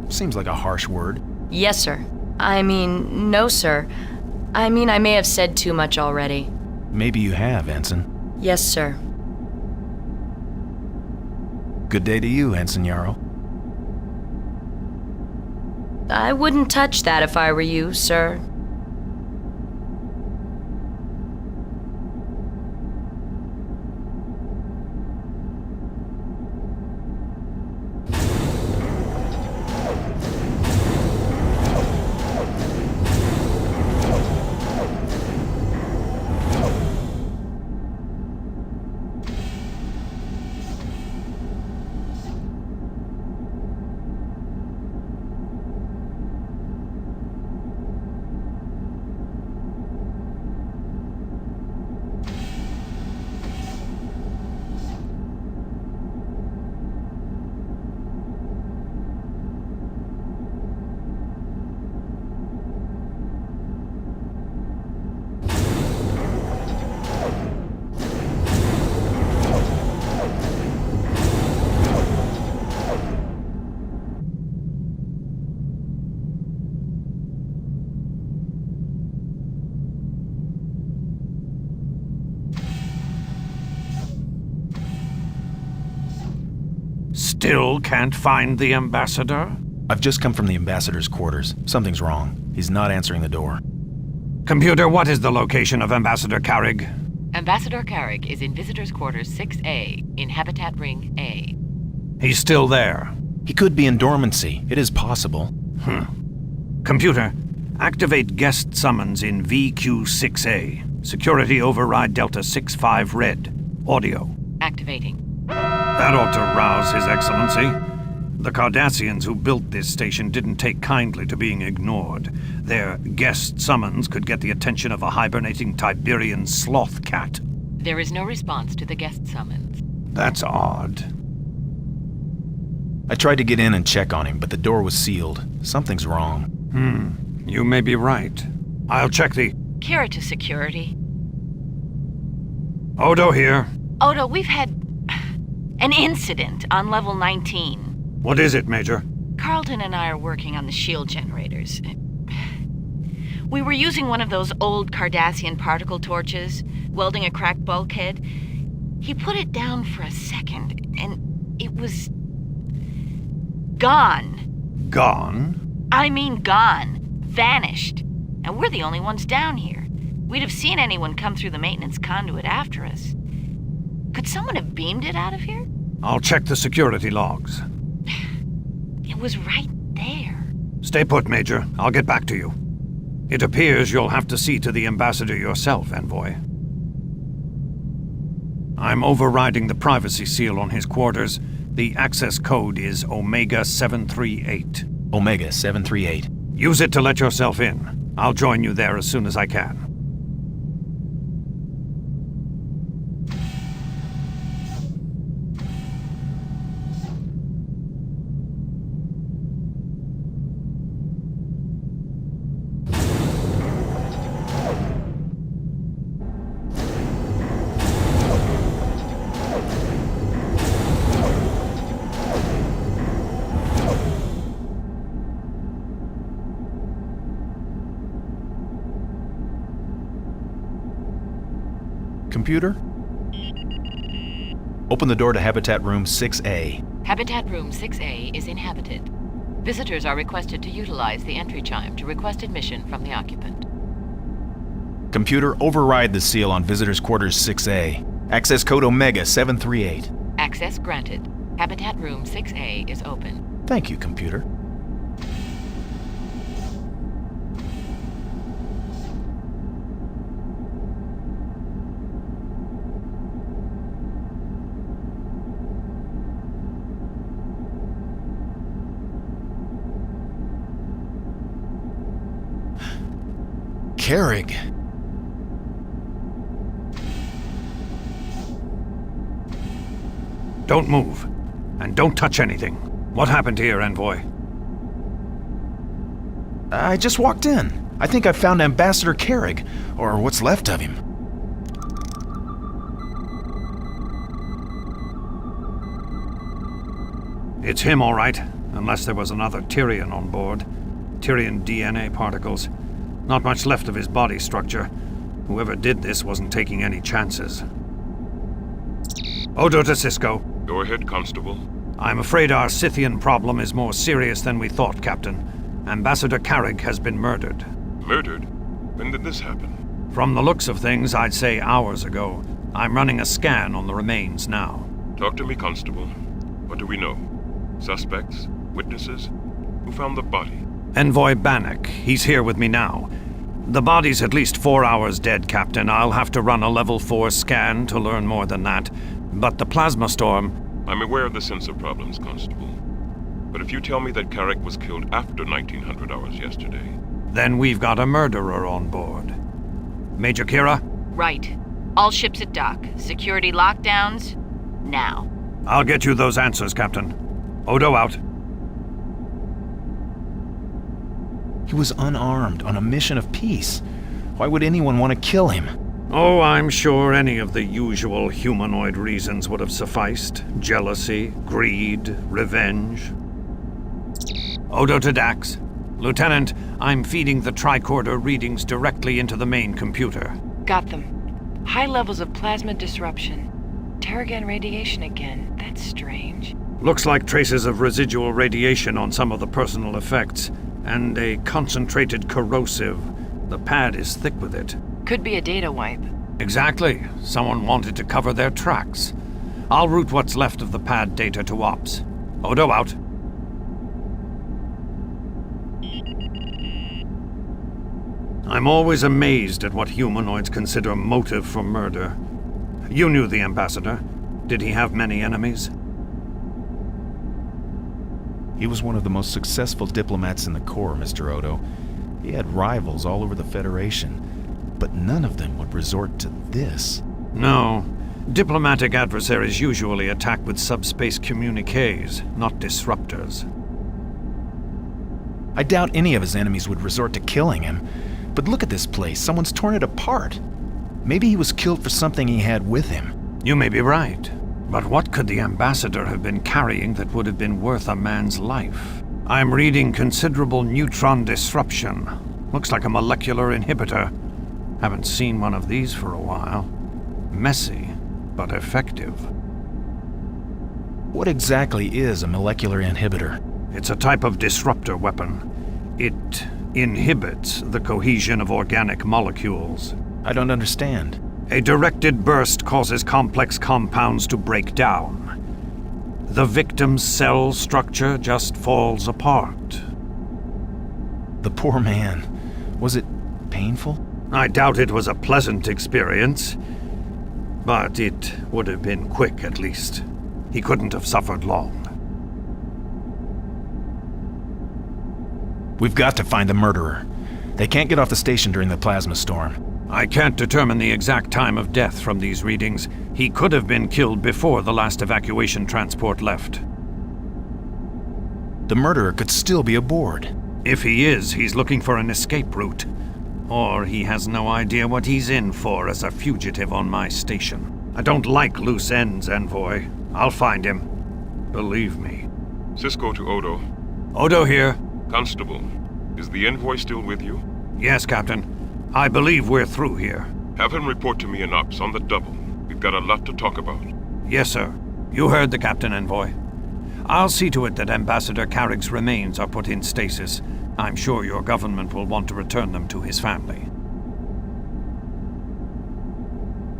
Seems like a harsh word. Yes, sir. I mean, no, sir. I mean, I may have said too much already. Maybe you have, Ensign. Yes, sir. Good day to you, Ensign Yarrow. I wouldn't touch that if I were you, sir. Still can't find the ambassador? I've just come from the ambassador's quarters. Something's wrong. He's not answering the door. Computer, what is the location of Ambassador Carrig? Ambassador Carrick is in Visitors Quarters 6A, in Habitat Ring A. He's still there. He could be in dormancy. It is possible. Computer, activate guest summons in VQ6A. Security override Delta 65 Red. Audio. Activating. That ought to rouse His Excellency. The Cardassians who built this station didn't take kindly to being ignored. Their guest summons could get the attention of a hibernating Tiberian sloth cat. There is no response to the guest summons. That's odd. I tried to get in and check on him, but the door was sealed. Something's wrong. You may be right. I'll check the... Kira to security. Odo here. Odo, we've had an incident on level 19. What is it, Major? Carlton and I are working on the shield generators. We were using one of those old Cardassian particle torches, welding a cracked bulkhead. He put it down for a second, and it was... gone. Gone? I mean gone. Vanished. And we're the only ones down here. We'd have seen anyone come through the maintenance conduit after us. Could someone have beamed it out of here? I'll check the security logs. It was right there. Stay put, Major. I'll get back to you. It appears you'll have to see to the ambassador yourself, Envoy. I'm overriding the privacy seal on his quarters. The access code is Omega 738. Omega 738. Use it to let yourself in. I'll join you there as soon as I can. Computer? Open the door to Habitat Room 6A. Habitat Room 6A is inhabited. Visitors are requested to utilize the entry chime to request admission from the occupant. Computer, override the seal on Visitors Quarters 6A. Access code Omega 738. Access granted. Habitat Room 6A is open. Thank you, computer. Carrig. Don't move. And don't touch anything. What happened here, Envoy? I just walked in. I think I found Ambassador Carrig, or what's left of him. It's him, all right. Unless there was another Tyrian on board. Tyrian DNA particles. Not much left of his body structure. Whoever did this wasn't taking any chances. Odo to Cisco. Go ahead, Constable. I'm afraid our Scythian problem is more serious than we thought, Captain. Ambassador Carrig has been murdered. Murdered? When did this happen? From the looks of things, I'd say hours ago. I'm running a scan on the remains now. Talk to me, Constable. What do we know? Suspects? Witnesses? Who found the body? Envoy Bannock. He's here with me now. The body's at least 4 hours dead, Captain. I'll have to run a level 4 scan to learn more than that. But the plasma storm... I'm aware of the sensor problems, Constable. But if you tell me that Carrick was killed after 1900 hours yesterday... Then we've got a murderer on board. Major Kira? Right. All ships at dock. Security lockdowns, now. I'll get you those answers, Captain. Odo out. He was unarmed, on a mission of peace. Why would anyone want to kill him? Oh, I'm sure any of the usual humanoid reasons would have sufficed. Jealousy, greed, revenge. Odo to Dax. Lieutenant, I'm feeding the tricorder readings directly into the main computer. Got them. High levels of plasma disruption. Terrigen radiation again. That's strange. Looks like traces of residual radiation on some of the personal effects. And a concentrated corrosive. The pad is thick with it. Could be a data wipe. Exactly. Someone wanted to cover their tracks. I'll route what's left of the pad data to Ops. Odo out. I'm always amazed at what humanoids consider motive for murder. You knew the Ambassador. Did he have many enemies? He was one of the most successful diplomats in the Corps, Mr. Odo. He had rivals all over the Federation, but none of them would resort to this. No. Diplomatic adversaries usually attack with subspace communiques, not disruptors. I doubt any of his enemies would resort to killing him. But look at this place. Someone's torn it apart. Maybe he was killed for something he had with him. You may be right. But what could the ambassador have been carrying that would have been worth a man's life? I'm reading considerable neutron disruption. Looks like a molecular inhibitor. Haven't seen one of these for a while. Messy, but effective. What exactly is a molecular inhibitor? It's a type of disruptor weapon. It inhibits the cohesion of organic molecules. I don't understand. A directed burst causes complex compounds to break down. The victim's cell structure just falls apart. The poor man. Was it painful? I doubt it was a pleasant experience, but it would have been quick at least. He couldn't have suffered long. We've got to find the murderer. They can't get off the station during the plasma storm. I can't determine the exact time of death from these readings. He could have been killed before the last evacuation transport left. The murderer could still be aboard. If he is, he's looking for an escape route. Or he has no idea what he's in for as a fugitive on my station. I don't like loose ends, Envoy. I'll find him. Believe me. Sisko to Odo. Odo here. Constable, is the envoy still with you? Yes, Captain. I believe we're through here. Have him report to me in Ops on the double. We've got a lot to talk about. Yes, sir. You heard the Captain, Envoy. I'll see to it that Ambassador Carrick's remains are put in stasis. I'm sure your government will want to return them to his family.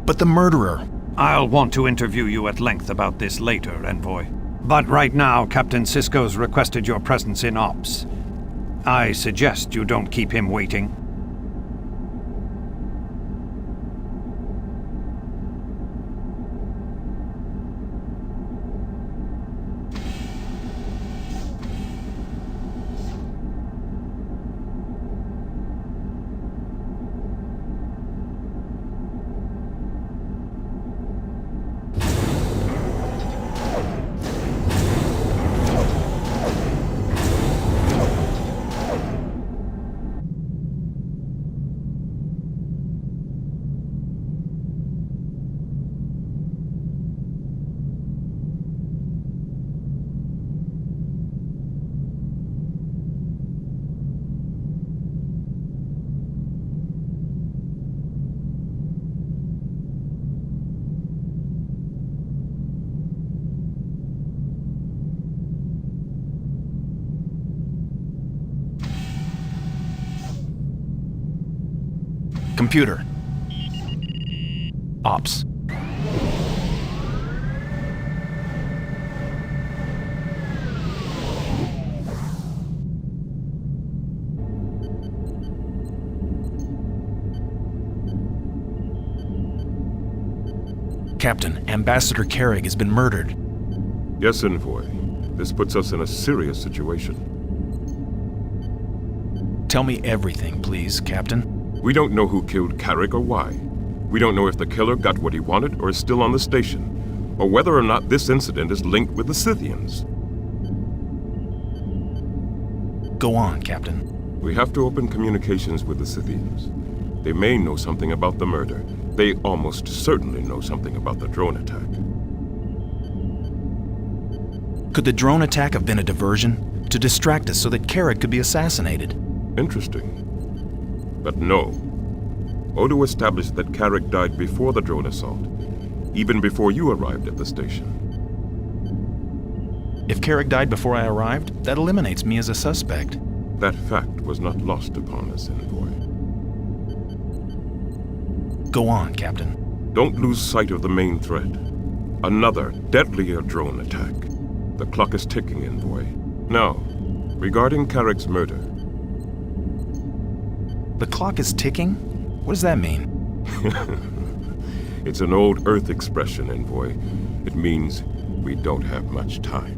But the murderer... I'll want to interview you at length about this later, Envoy. But right now, Captain Sisko's requested your presence in Ops. I suggest you don't keep him waiting. Computer. Ops. Captain, Ambassador Carrick has been murdered. Yes, Envoy. This puts us in a serious situation. Tell me everything, please, Captain. We don't know who killed Carrick or why. We don't know if the killer got what he wanted or is still on the station, or whether or not this incident is linked with the Scythians. Go on, Captain. We have to open communications with the Scythians. They may know something about the murder. They almost certainly know something about the drone attack. Could the drone attack have been a diversion? To distract us so that Carrick could be assassinated? Interesting. But no. Odo established that Carrick died before the drone assault, even before you arrived at the station. If Carrick died before I arrived, that eliminates me as a suspect. That fact was not lost upon us, Envoy. Go on, Captain. Don't lose sight of the main threat. Another, deadlier drone attack. The clock is ticking, Envoy. Now, regarding Carrick's murder. The clock is ticking? What does that mean? It's an old Earth expression, Envoy. It means we don't have much time.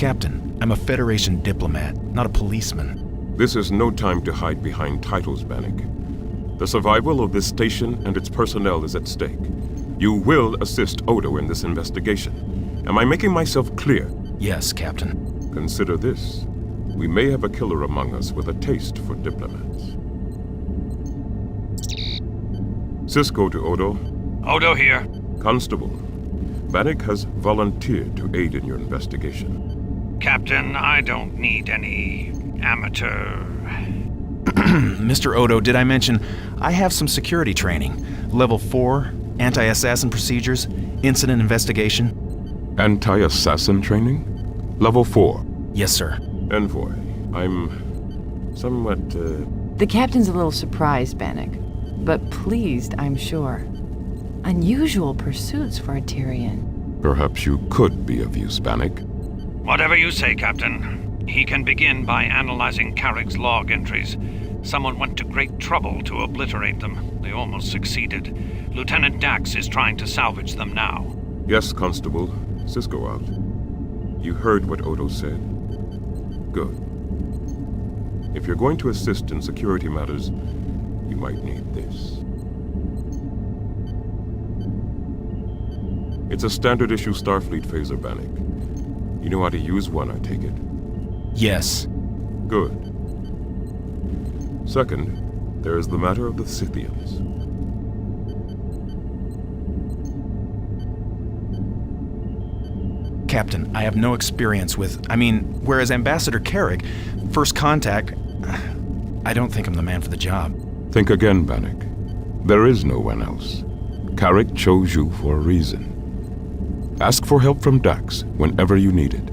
Captain, I'm a Federation diplomat, not a policeman. This is no time to hide behind titles, Bannock. The survival of this station and its personnel is at stake. You will assist Odo in this investigation. Am I making myself clear? Yes, Captain. Consider this. We may have a killer among us with a taste for diplomats. Cisco to Odo. Odo here. Constable, Bannock has volunteered to aid in your investigation. Captain, I don't need any amateur... Mr. Odo, did I mention I have some security training? Level 4, anti-assassin procedures, incident investigation. Anti-assassin training? Level 4? Yes, sir. Envoy, I'm somewhat, The captain's a little surprised, Bannock, but pleased, I'm sure. Unusual pursuits for a Tyrian. Perhaps you could be of use, Bannock. Whatever you say, Captain. He can begin by analyzing Carrick's log entries. Someone went to great trouble to obliterate them. They almost succeeded. Lieutenant Dax is trying to salvage them now. Yes, Constable. Cisco out. You heard what Odo said? Good. If you're going to assist in security matters, you might need this. It's a standard issue Starfleet phaser, Bannock. You know how to use one, I take it? Yes. Good. Second, there is the matter of the Scythians. Captain, I have no experience with... whereas Ambassador Carrick, first contact... I don't think I'm the man for the job. Think again, Bannock. There is no one else. Carrick chose you for a reason. Ask for help from Dax whenever you need it.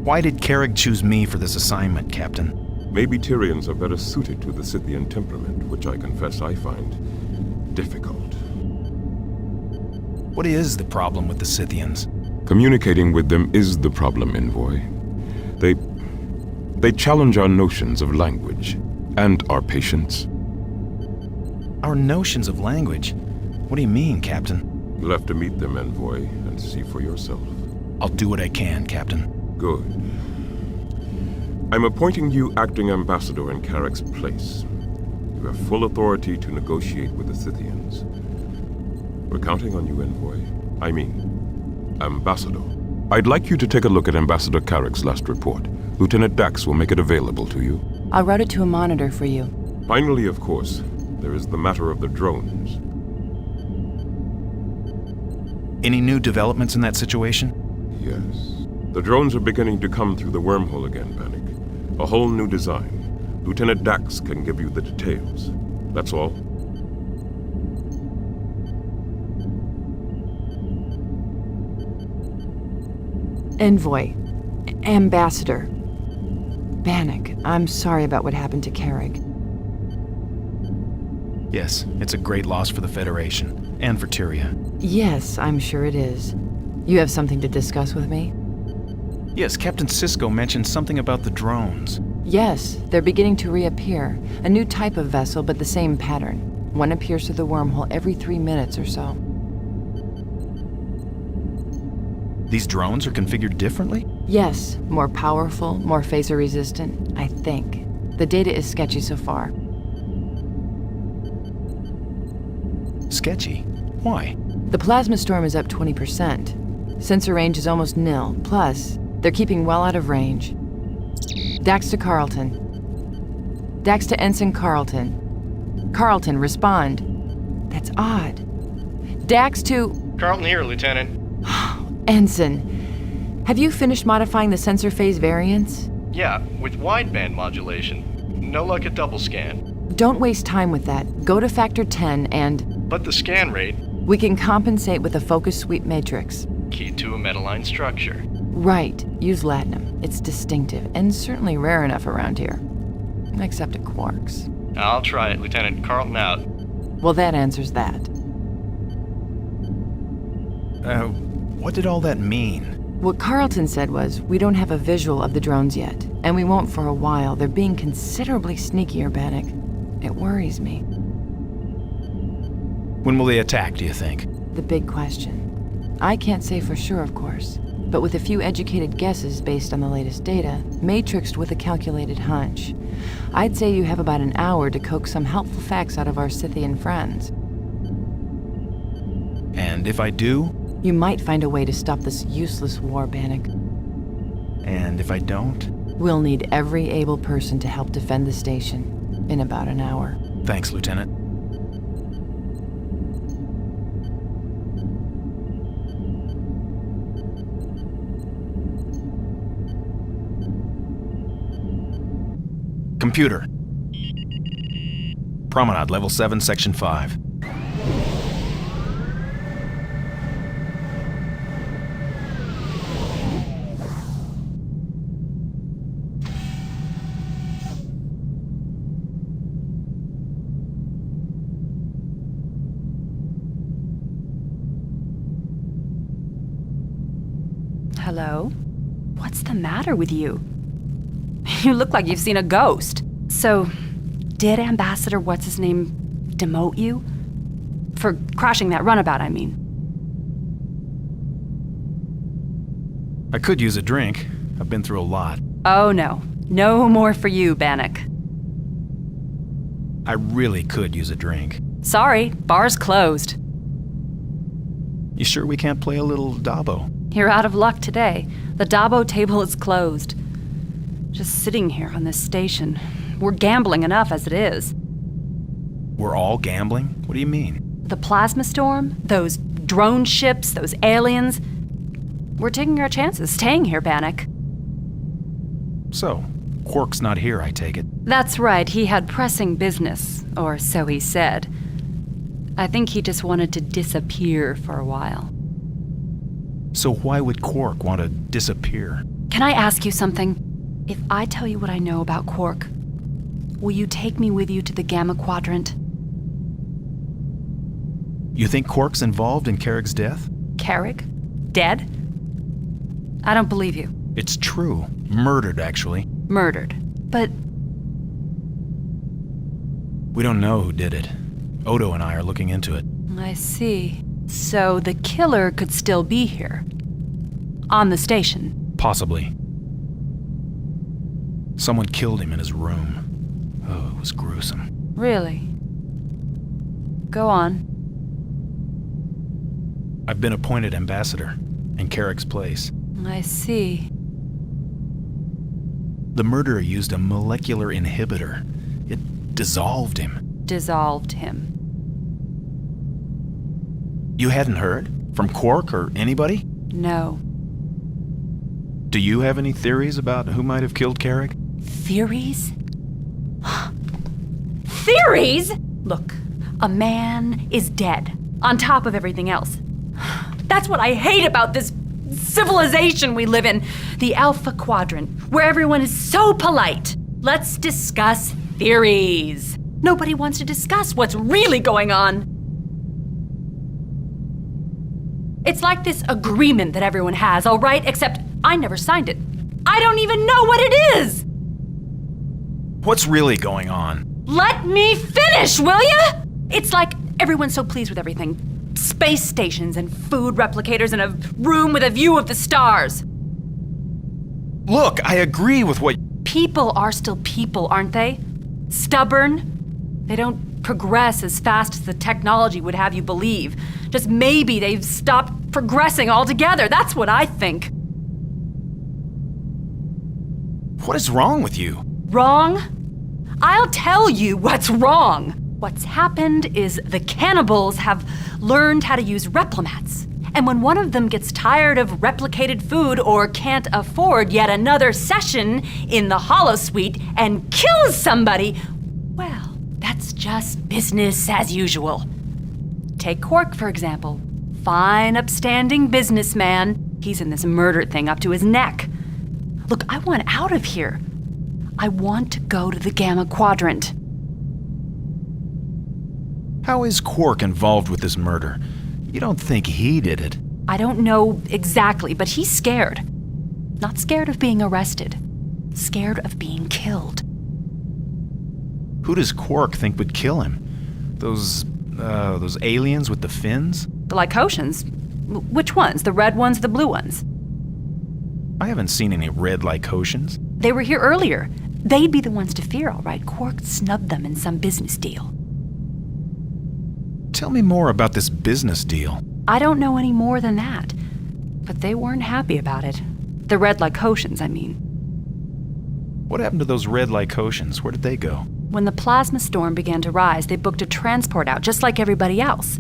Why did Carrick choose me for this assignment, Captain? Maybe Tyrians are better suited to the Scythian temperament, which I confess I find difficult. What is the problem with the Scythians? Communicating with them is the problem, Envoy. They challenge our notions of language and our patience. Our notions of language? What do you mean, Captain? You'll have to meet them, Envoy, and see for yourself. I'll do what I can, Captain. Good. I'm appointing you acting ambassador in Carrick's place. You have full authority to negotiate with the Scythians. We're counting on you, Envoy. I mean, Ambassador. I'd like you to take a look at Ambassador Carrick's last report. Lieutenant Dax will make it available to you. I'll route it to a monitor for you. Finally, of course, there is the matter of the drones. Any new developments in that situation? Yes. The drones are beginning to come through the wormhole again, Bannock. A whole new design. Lieutenant Dax can give you the details. That's all. Envoy. Ambassador. Bannock, I'm sorry about what happened to Carrick. Yes, it's a great loss for the Federation, and for Tyria. Yes, I'm sure it is. You have something to discuss with me? Yes, Captain Cisco mentioned something about the drones. Yes, they're beginning to reappear. A new type of vessel, but the same pattern. One appears through the wormhole every 3 minutes or so. These drones are configured differently? Yes, more powerful, more phaser-resistant, I think. The data is sketchy so far. Sketchy? Why? The plasma storm is up 20%. Sensor range is almost nil. Plus, they're keeping well out of range. Dax to Carlton. Dax to Ensign Carlton. Carlton, respond. That's odd. Dax to... Carlton here, Lieutenant. Ensign, have you finished modifying the sensor phase variants? Yeah, with wideband modulation. No luck at double scan. Don't waste time with that. Go to factor 10 and... But the scan rate... We can compensate with a focus sweep matrix. Key to a metaline structure. Right. Use latinum. It's distinctive, and certainly rare enough around here. Except at Quarks. I'll try it, Lieutenant. Carlton out. Well, that answers that. What did all that mean? What Carlton said was, we don't have a visual of the drones yet, and we won't for a while. They're being considerably sneakier, Bannock. It worries me. When will they attack, do you think? The big question. I can't say for sure, of course, but with a few educated guesses based on the latest data, matrixed with a calculated hunch, I'd say you have about an hour to coax some helpful facts out of our Scythian friends. And if I do? You might find a way to stop this useless war, Bannock. And if I don't? We'll need every able person to help defend the station in about an hour. Thanks, Lieutenant. Computer. Promenade, level 7, section 5. Hello? What's the matter with you? You look like you've seen a ghost. So, did Ambassador What's-His-Name demote you? For crashing that runabout, I mean. I could use a drink. I've been through a lot. Oh no. No more for you, Bannock. I really could use a drink. Sorry, bar's closed. You sure we can't play a little Dabo? You're out of luck today. The Dabo table is closed. Just sitting here on this station. We're gambling enough as it is. We're all gambling? What do you mean? The plasma storm, those drone ships, those aliens. We're taking our chances staying here, Bannock. So, Quark's not here, I take it. That's right, he had pressing business, or so he said. I think he just wanted to disappear for a while. So why would Quark want to disappear? Can I ask you something? If I tell you what I know about Quark, will you take me with you to the Gamma Quadrant? You think Quark's involved in Carrick's death? Carrick? Dead? I don't believe you. It's true. Murdered, actually. Murdered. But we don't know who did it. Odo and I are looking into it. I see. So the killer could still be here. On the station. Possibly. Someone killed him in his room. Oh, it was gruesome. Really? Go on. I've been appointed ambassador in Carrick's place. I see. The murderer used a molecular inhibitor. It dissolved him. Dissolved him. You hadn't heard? From Quark or anybody? No. Do you have any theories about who might have killed Carrick? Theories? Theories? Look, a man is dead, on top of everything else. That's what I hate about this civilization we live in. The Alpha Quadrant, where everyone is so polite. Let's discuss theories. Nobody wants to discuss what's really going on. It's like this agreement that everyone has, all right? Except I never signed it. I don't even know what it is! What's really going on? Let me finish, will ya? It's like everyone's so pleased with everything. Space stations and food replicators and a room with a view of the stars. Look, I agree with what... People are still people, aren't they? Stubborn. They don't progress as fast as the technology would have you believe. Just maybe they've stopped progressing altogether. That's what I think. What is wrong with you? Wrong? I'll tell you what's wrong. What's happened is the cannibals have learned how to use replimats. And when one of them gets tired of replicated food or can't afford yet another session in the holosuite and kills somebody, well, that's just business as usual. Take Quark, for example. Fine, upstanding businessman. He's in this murder thing up to his neck. Look, I want out of here. I want to go to the Gamma Quadrant. How is Quark involved with this murder? You don't think he did it? I don't know exactly, but he's scared. Not scared of being arrested. Scared of being killed. Who does Quark think would kill him? Those aliens with the fins? The Lycotians. Which ones? The red ones or the blue ones? I haven't seen any red Lycotians. They were here earlier. They'd be the ones to fear, all right. Quark snubbed them in some business deal. Tell me more about this business deal. I don't know any more than that. But they weren't happy about it. The red Lycotians, I mean. What happened to those red Lycotians? Where did they go? When the plasma storm began to rise, they booked a transport out, just like everybody else.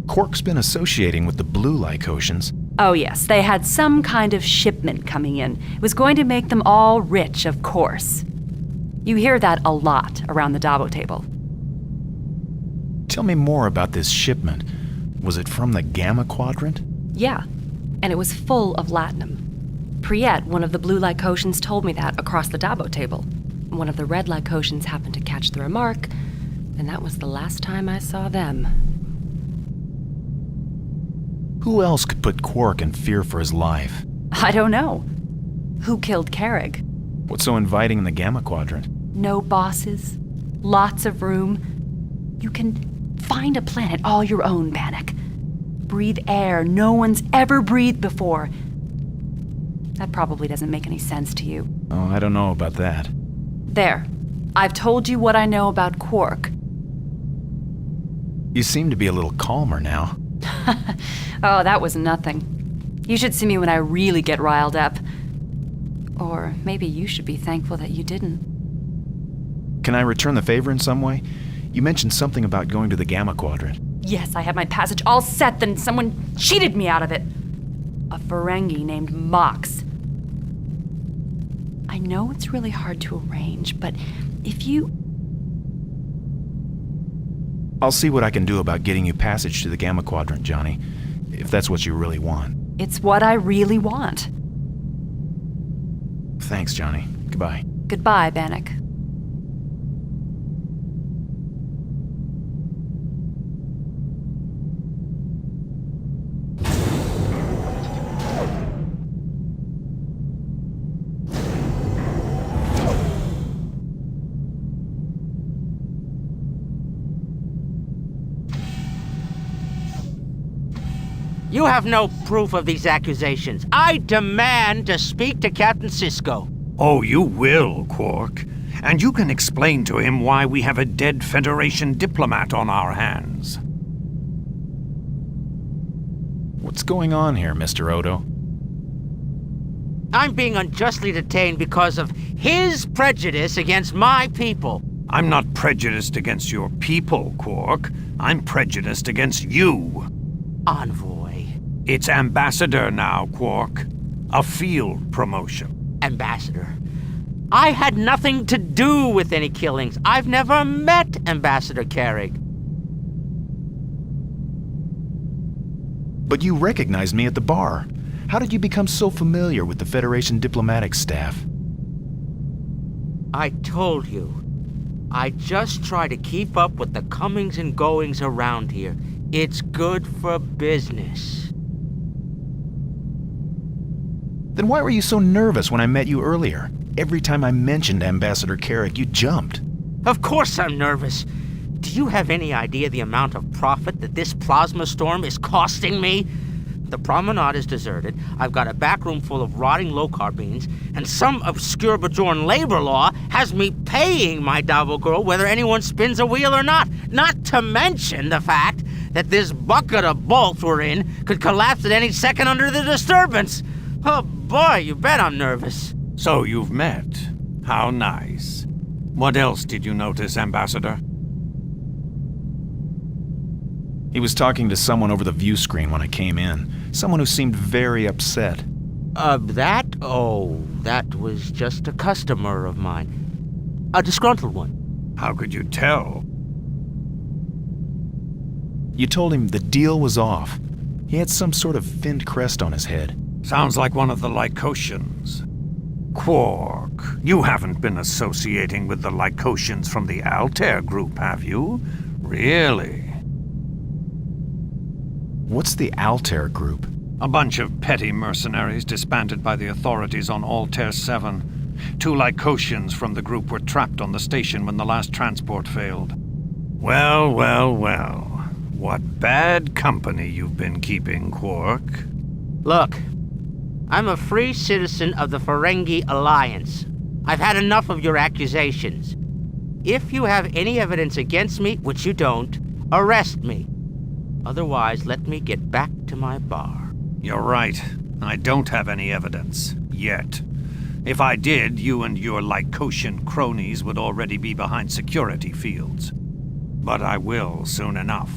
Quark's been associating with the blue Lycotians. Oh yes, they had some kind of shipment coming in. It was going to make them all rich, of course. You hear that a lot around the Dabo table. Tell me more about this shipment. Was it from the Gamma Quadrant? Yeah, and it was full of latinum. Priet, one of the blue Lycotians, told me that across the Dabo table. One of the red Lycotians happened to catch the remark, and that was the last time I saw them. Who else could put Quark in fear for his life? I don't know. Who killed Carrig? What's so inviting in the Gamma Quadrant? No bosses, lots of room. You can find a planet all your own, Bannock. Breathe air no one's ever breathed before. That probably doesn't make any sense to you. Oh, I don't know about that. There. I've told you what I know about Quark. You seem to be a little calmer now. Oh, that was nothing. You should see me when I really get riled up. Or maybe you should be thankful that you didn't. Can I return the favor in some way? You mentioned something about going to the Gamma Quadrant. Yes, I had my passage all set, then someone cheated me out of it. A Ferengi named Mox. I know it's really hard to arrange, but if you... I'll see what I can do about getting you passage to the Gamma Quadrant, Johnny, if that's what you really want. It's what I really want. Thanks, Johnny. Goodbye. Goodbye, Bannock. You have no proof of these accusations. I demand to speak to Captain Sisko. Oh, you will, Quark. And you can explain to him why we have a dead Federation diplomat on our hands. What's going on here, Mr. Odo? I'm being unjustly detained because of his prejudice against my people. I'm not prejudiced against your people, Quark. I'm prejudiced against you. Envoy. It's Ambassador now, Quark. A field promotion. Ambassador. I had nothing to do with any killings. I've never met Ambassador Carrig. But you recognized me at the bar. How did you become so familiar with the Federation diplomatic staff? I told you. I just try to keep up with the comings and goings around here. It's good for business. Then why were you so nervous when I met you earlier? Every time I mentioned Ambassador Carrig, you jumped. Of course I'm nervous. Do you have any idea the amount of profit that this plasma storm is costing me? The promenade is deserted, I've got a back room full of rotting low-carb beans, and some obscure Bajoran labor law has me paying my Davo girl whether anyone spins a wheel or not. Not to mention the fact that this bucket of bolts we're in could collapse at any second under the disturbance. Oh boy, you bet I'm nervous. So you've met. How nice. What else did you notice, Ambassador? He was talking to someone over the view screen when I came in. Someone who seemed very upset. That? Oh, that was just a customer of mine. A disgruntled one. How could you tell? You told him the deal was off. He had some sort of finned crest on his head. Sounds like one of the Lycotians. Quark, you haven't been associating with the Lycotians from the Altair group, have you? Really? What's the Altair group? A bunch of petty mercenaries disbanded by the authorities on Altair 7. 2 Lycotians from the group were trapped on the station when the last transport failed. Well, well, well. What bad company you've been keeping, Quark. Look, I'm a free citizen of the Ferengi Alliance. I've had enough of your accusations. If you have any evidence against me, which you don't, arrest me. Otherwise, let me get back to my bar. You're right. I don't have any evidence. Yet. If I did, you and your Lycosian cronies would already be behind security fields. But I will soon enough.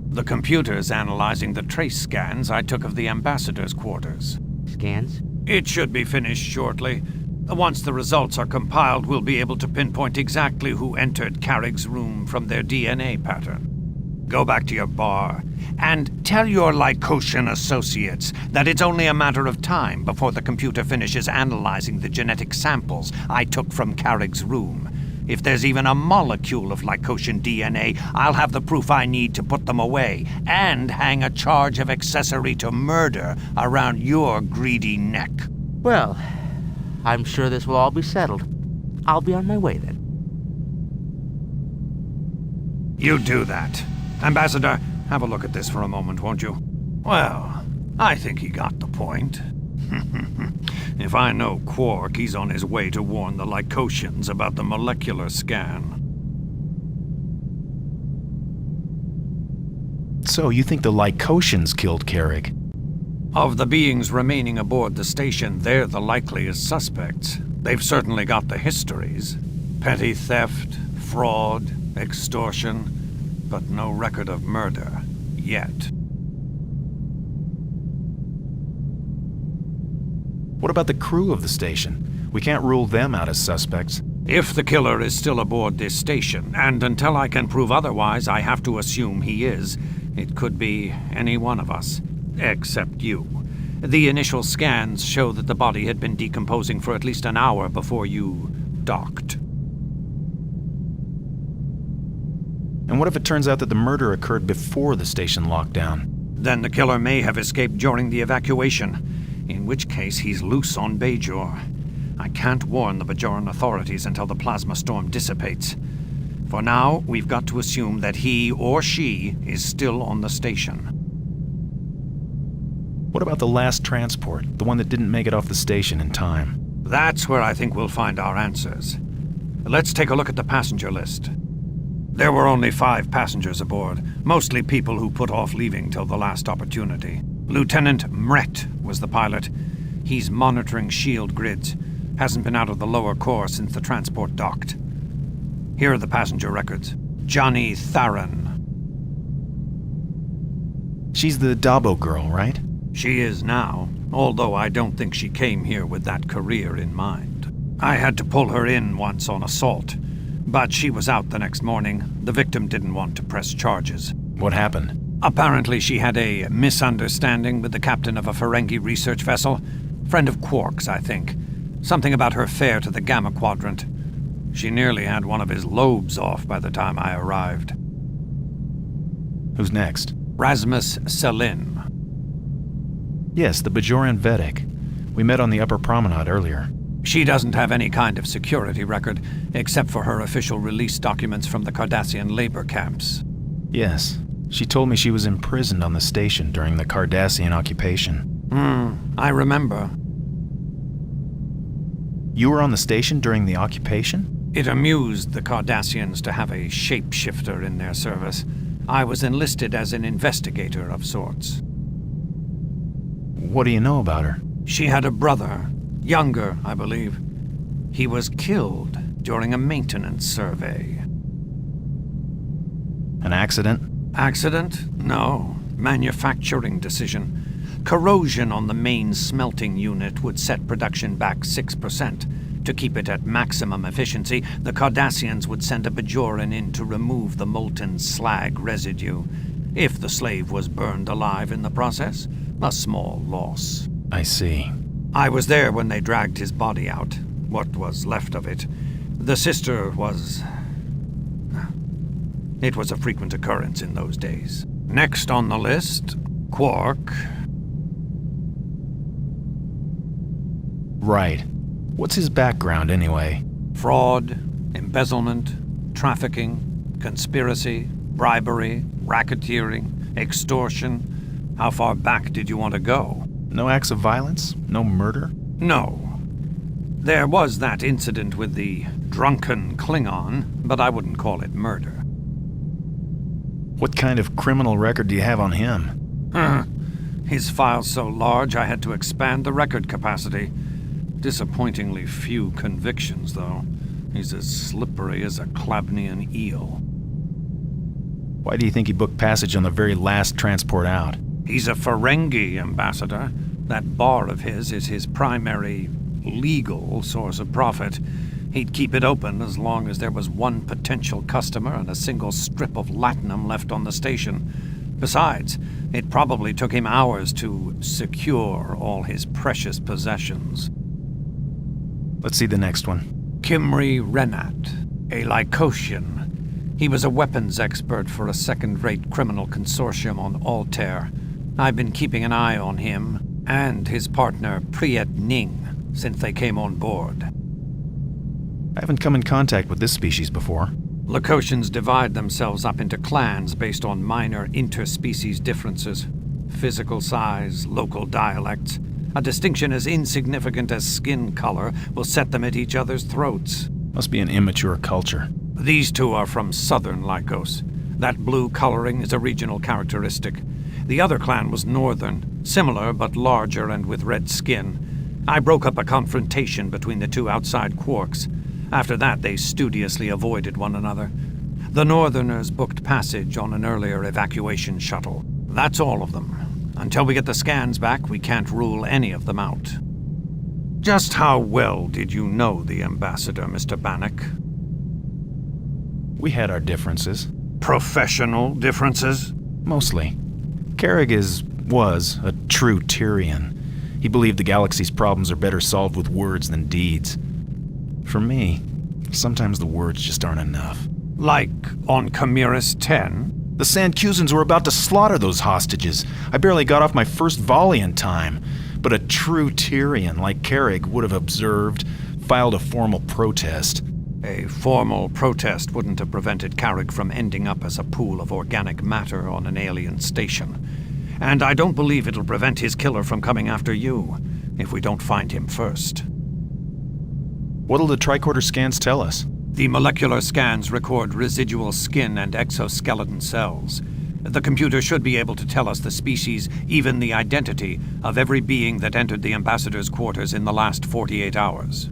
The computer's analyzing the trace scans I took of the ambassador's quarters. Scans? It should be finished shortly. Once the results are compiled, we'll be able to pinpoint exactly who entered Carrick's room from their DNA pattern. Go back to your bar, and tell your Lycosian associates that it's only a matter of time before the computer finishes analyzing the genetic samples I took from Carrick's room. If there's even a molecule of Lycosian DNA, I'll have the proof I need to put them away, and hang a charge of accessory to murder around your greedy neck. Well, I'm sure this will all be settled. I'll be on my way then. You do that. Ambassador, have a look at this for a moment, won't you? Well, I think he got the point. If I know Quark, he's on his way to warn the Lycosians about the molecular scan. So you think the Lycosians killed Carrick? Of the beings remaining aboard the station, they're the likeliest suspects. They've certainly got the histories. Petty theft, fraud, extortion, but no record of murder, yet. What about the crew of the station? We can't rule them out as suspects. If the killer is still aboard this station, and until I can prove otherwise, I have to assume he is, it could be any one of us, except you. The initial scans show that the body had been decomposing for at least an hour before you docked. And what if it turns out that the murder occurred before the station lockdown? Then the killer may have escaped during the evacuation, in which case he's loose on Bajor. I can't warn the Bajoran authorities until the plasma storm dissipates. For now, we've got to assume that he or she is still on the station. What about the last transport, the one that didn't make it off the station in time? That's where I think we'll find our answers. Let's take a look at the passenger list. There were only 5 passengers aboard, mostly people who put off leaving till the last opportunity. Lieutenant Mret was the pilot. He's monitoring shield grids. Hasn't been out of the lower core since the transport docked. Here are the passenger records. Johnny Tharon. She's the Dabo girl, right? She is now, although I don't think she came here with that career in mind. I had to pull her in once on assault, but she was out the next morning. The victim didn't want to press charges. What happened? Apparently she had a misunderstanding with the captain of a Ferengi research vessel. Friend of Quark's, I think. Something about her fare to the Gamma Quadrant. She nearly had one of his lobes off by the time I arrived. Who's next? Rasmus Selin. Yes, the Bajoran Vedic. We met on the upper promenade earlier. She doesn't have any kind of security record, except for her official release documents from the Cardassian labor camps. Yes. She told me she was imprisoned on the station during the Cardassian occupation. I remember. You were on the station during the occupation? It amused the Cardassians to have a shapeshifter in their service. I was enlisted as an investigator of sorts. What do you know about her? She had a brother, younger, I believe. He was killed during a maintenance survey. An accident? Accident? No. Manufacturing decision. Corrosion on the main smelting unit would set production back 6%. To keep it at maximum efficiency, the Cardassians would send a Bajoran in to remove the molten slag residue. If the slave was burned alive in the process, a small loss. I see. I was there when they dragged his body out, what was left of it. The sister was... It was a frequent occurrence in those days. Next on the list, Quark. Right. What's his background, anyway? Fraud, embezzlement, trafficking, conspiracy, bribery, racketeering. Extortion? How far back did you want to go? No acts of violence? No murder? No. There was that incident with the drunken Klingon, but I wouldn't call it murder. What kind of criminal record do you have on him? His file's so large I had to expand the record capacity. Disappointingly few convictions, though. He's as slippery as a Klabnian eel. Why do you think he booked passage on the very last transport out? He's a Ferengi ambassador. That bar of his is his primary legal source of profit. He'd keep it open as long as there was one potential customer and a single strip of latinum left on the station. Besides, it probably took him hours to secure all his precious possessions. Let's see the next one. Kimry Renat, a Lycosian. He was a weapons expert for a second-rate criminal consortium on Altair. I've been keeping an eye on him and his partner Priyet Ning since they came on board. I haven't come in contact with this species before. Lycosians divide themselves up into clans based on minor interspecies differences. Physical size, local dialects. A distinction as insignificant as skin color will set them at each other's throats. Must be an immature culture. These two are from southern Lycos. That blue coloring is a regional characteristic. The other clan was northern, similar but larger and with red skin. I broke up a confrontation between the two outside quarks. After that, they studiously avoided one another. The Northerners booked passage on an earlier evacuation shuttle. That's all of them. Until we get the scans back, we can't rule any of them out. Just how well did you know the ambassador, Mr. Bannock? We had our differences. Professional differences? Mostly. Carrig was a true Tyrian. He believed the galaxy's problems are better solved with words than deeds. For me, sometimes the words just aren't enough. Like on Chimera's 10? The Sancusans were about to slaughter those hostages. I barely got off my first volley in time. But a true Tyrian like Carrig would have observed, filed a formal protest. A formal protest wouldn't have prevented Carrig from ending up as a pool of organic matter on an alien station. And I don't believe it'll prevent his killer from coming after you, if we don't find him first. What'll the tricorder scans tell us? The molecular scans record residual skin and exoskeleton cells. The computer should be able to tell us the species, even the identity, of every being that entered the ambassador's quarters in the last 48 hours.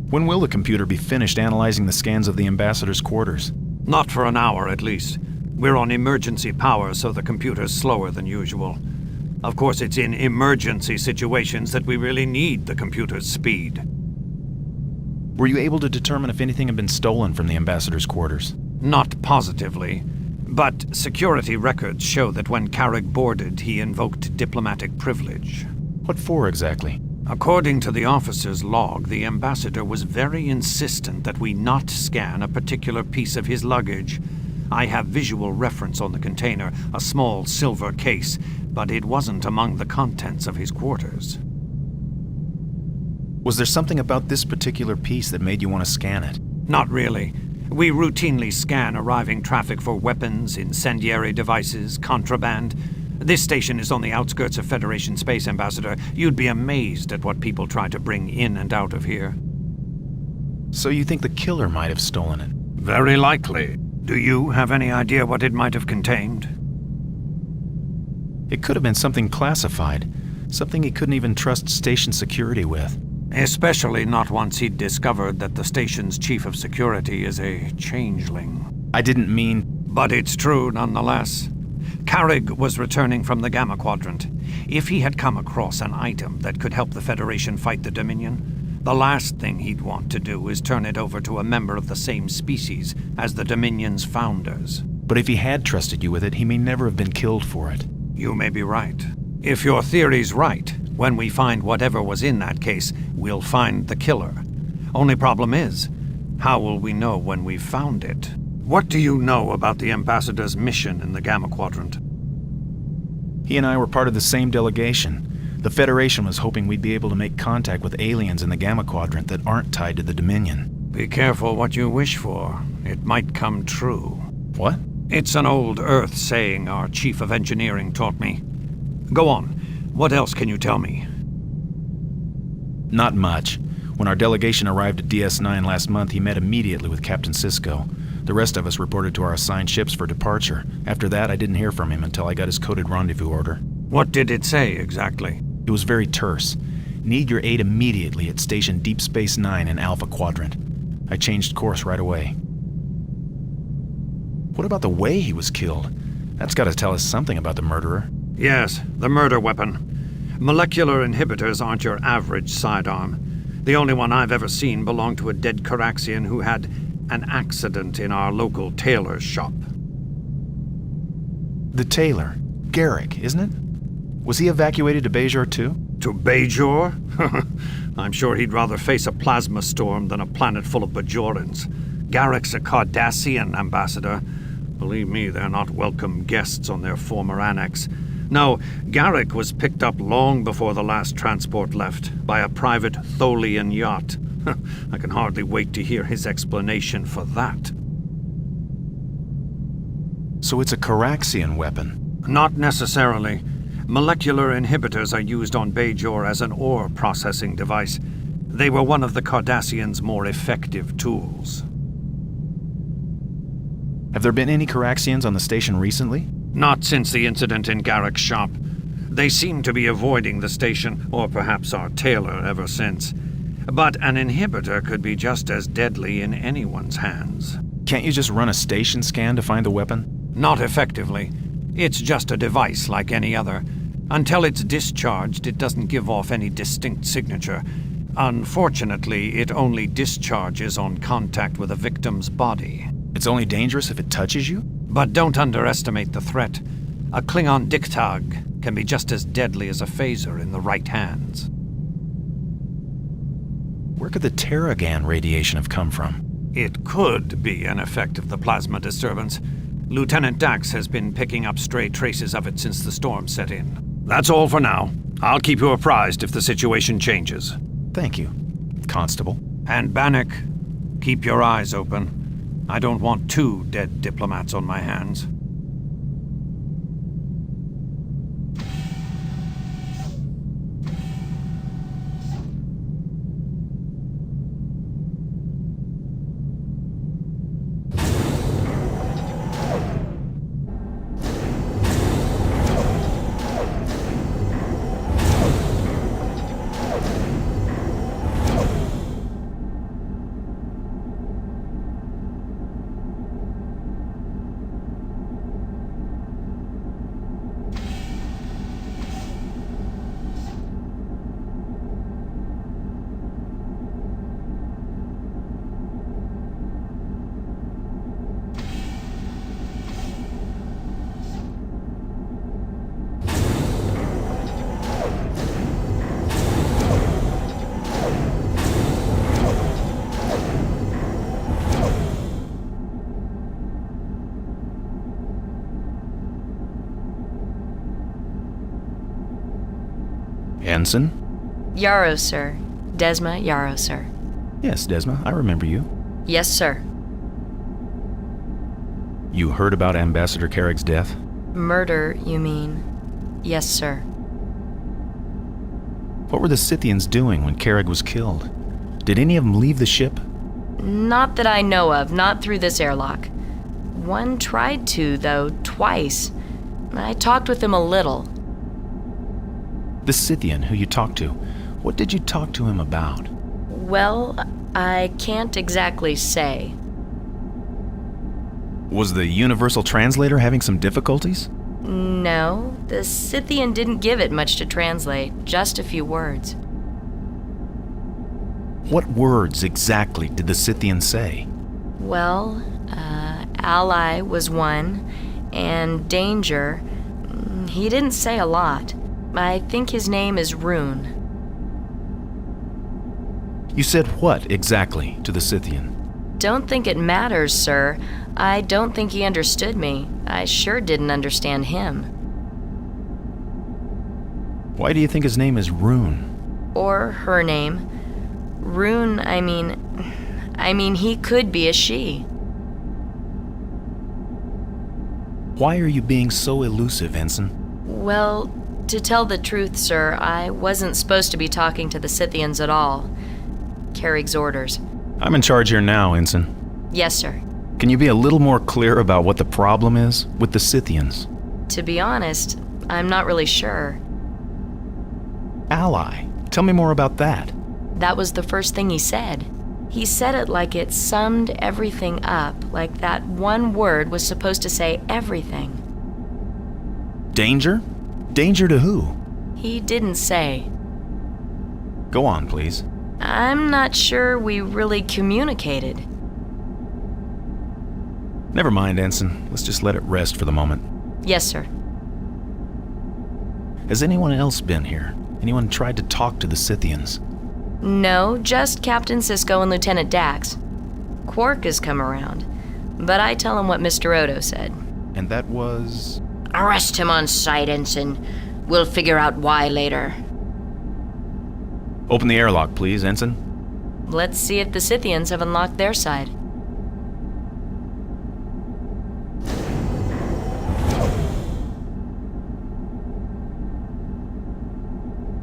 When will the computer be finished analyzing the scans of the ambassador's quarters? Not for an hour, at least. We're on emergency power, so the computer's slower than usual. Of course, it's in emergency situations that we really need the computer's speed. Were you able to determine if anything had been stolen from the ambassador's quarters? Not positively, but security records show that when Carrig boarded, he invoked diplomatic privilege. What for exactly? According to the officer's log, the ambassador was very insistent that we not scan a particular piece of his luggage. I have visual reference on the container, a small silver case, but it wasn't among the contents of his quarters. Was there something about this particular piece that made you want to scan it? Not really. We routinely scan arriving traffic for weapons, incendiary devices, contraband. This station is on the outskirts of Federation Space, Ambassador. You'd be amazed at what people try to bring in and out of here. So you think the killer might have stolen it? Very likely. Do you have any idea what it might have contained? It could have been something classified. Something he couldn't even trust station security with. Especially not once he'd discovered that the station's chief of security is a changeling. I didn't mean... But it's true nonetheless. Carrig was returning from the Gamma Quadrant. If he had come across an item that could help the Federation fight the Dominion, the last thing he'd want to do is turn it over to a member of the same species as the Dominion's founders. But if he had trusted you with it, he may never have been killed for it. You may be right. If your theory's right, when we find whatever was in that case, we'll find the killer. Only problem is, how will we know when we've found it? What do you know about the Ambassador's mission in the Gamma Quadrant? He and I were part of the same delegation. The Federation was hoping we'd be able to make contact with aliens in the Gamma Quadrant that aren't tied to the Dominion. Be careful what you wish for. It might come true. What? It's an old Earth saying our chief of engineering taught me. Go on. What else can you tell me? Not much. When our delegation arrived at DS9 last month, he met immediately with Captain Sisko. The rest of us reported to our assigned ships for departure. After that, I didn't hear from him until I got his coded rendezvous order. What did it say, exactly? It was very terse. Need your aid immediately at Station Deep Space 9 in Alpha Quadrant. I changed course right away. What about the way he was killed? That's got to tell us something about the murderer. Yes, the murder weapon. Molecular inhibitors aren't your average sidearm. The only one I've ever seen belonged to a dead Caraxian who had an accident in our local tailor's shop. The tailor. Garrick, isn't it? Was he evacuated to Bajor too? To Bajor? I'm sure he'd rather face a plasma storm than a planet full of Bajorans. Garrick's a Cardassian, Ambassador. Believe me, they're not welcome guests on their former annex. No, Garrick was picked up long before the last transport left, by a private Tholian yacht. I can hardly wait to hear his explanation for that. So it's a Caraxian weapon? Not necessarily. Molecular inhibitors are used on Bajor as an ore processing device. They were one of the Cardassians' more effective tools. Have there been any Caraxians on the station recently? Not since the incident in Garrick's shop. They seem to be avoiding the station, or perhaps our tailor, ever since. But an inhibitor could be just as deadly in anyone's hands. Can't you just run a station scan to find the weapon? Not effectively. It's just a device like any other. Until it's discharged, it doesn't give off any distinct signature. Unfortunately, it only discharges on contact with a victim's body. It's only dangerous if it touches you? But don't underestimate the threat. A Klingon Dictag can be just as deadly as a phaser in the right hands. Where could the Terrigan radiation have come from? It could be an effect of the plasma disturbance. Lieutenant Dax has been picking up stray traces of it since the storm set in. That's all for now. I'll keep you apprised if the situation changes. Thank you, Constable. And Bannock, keep your eyes open. I don't want 2 dead diplomats on my hands. Ensign? Yarrow, sir. Desma Yarrow, sir. Yes, Desma, I remember you. Yes, sir. You heard about Ambassador Carrick's death? Murder, you mean? Yes, sir. What were the Scythians doing when Carrick was killed? Did any of them leave the ship? Not that I know of, not through this airlock. One tried to, though, twice. I talked with him a little. The Scythian who you talked to, what did you talk to him about? Well, I can't exactly say. Was the Universal Translator having some difficulties? No, the Scythian didn't give it much to translate, just a few words. What words exactly did the Scythian say? Well, ally was one, and danger, he didn't say a lot. I think his name is Rune. You said what exactly to the Scythian? Don't think it matters, sir. I don't think he understood me. I sure didn't understand him. Why do you think his name is Rune? Or her name. Rune, I mean, he could be a she. Why are you being so elusive, Ensign? Well, to tell the truth, sir, I wasn't supposed to be talking to the Scythians at all. Kerrig's orders. I'm in charge here now, Ensign. Yes, sir. Can you be a little more clear about what the problem is with the Scythians? To be honest, I'm not really sure. Ally. Tell me more about that. That was the first thing he said. He said it like it summed everything up, like that one word was supposed to say everything. Danger? Danger to who? He didn't say. Go on, please. I'm not sure we really communicated. Never mind, Ensign. Let's just let it rest for the moment. Yes, sir. Has anyone else been here? Anyone tried to talk to the Scythians? No, just Captain Sisko and Lieutenant Dax. Quark has come around, but I tell him what Mr. Odo said. And that was? Arrest him on sight, Ensign. We'll figure out why later. Open the airlock, please, Ensign. Let's see if the Scythians have unlocked their side.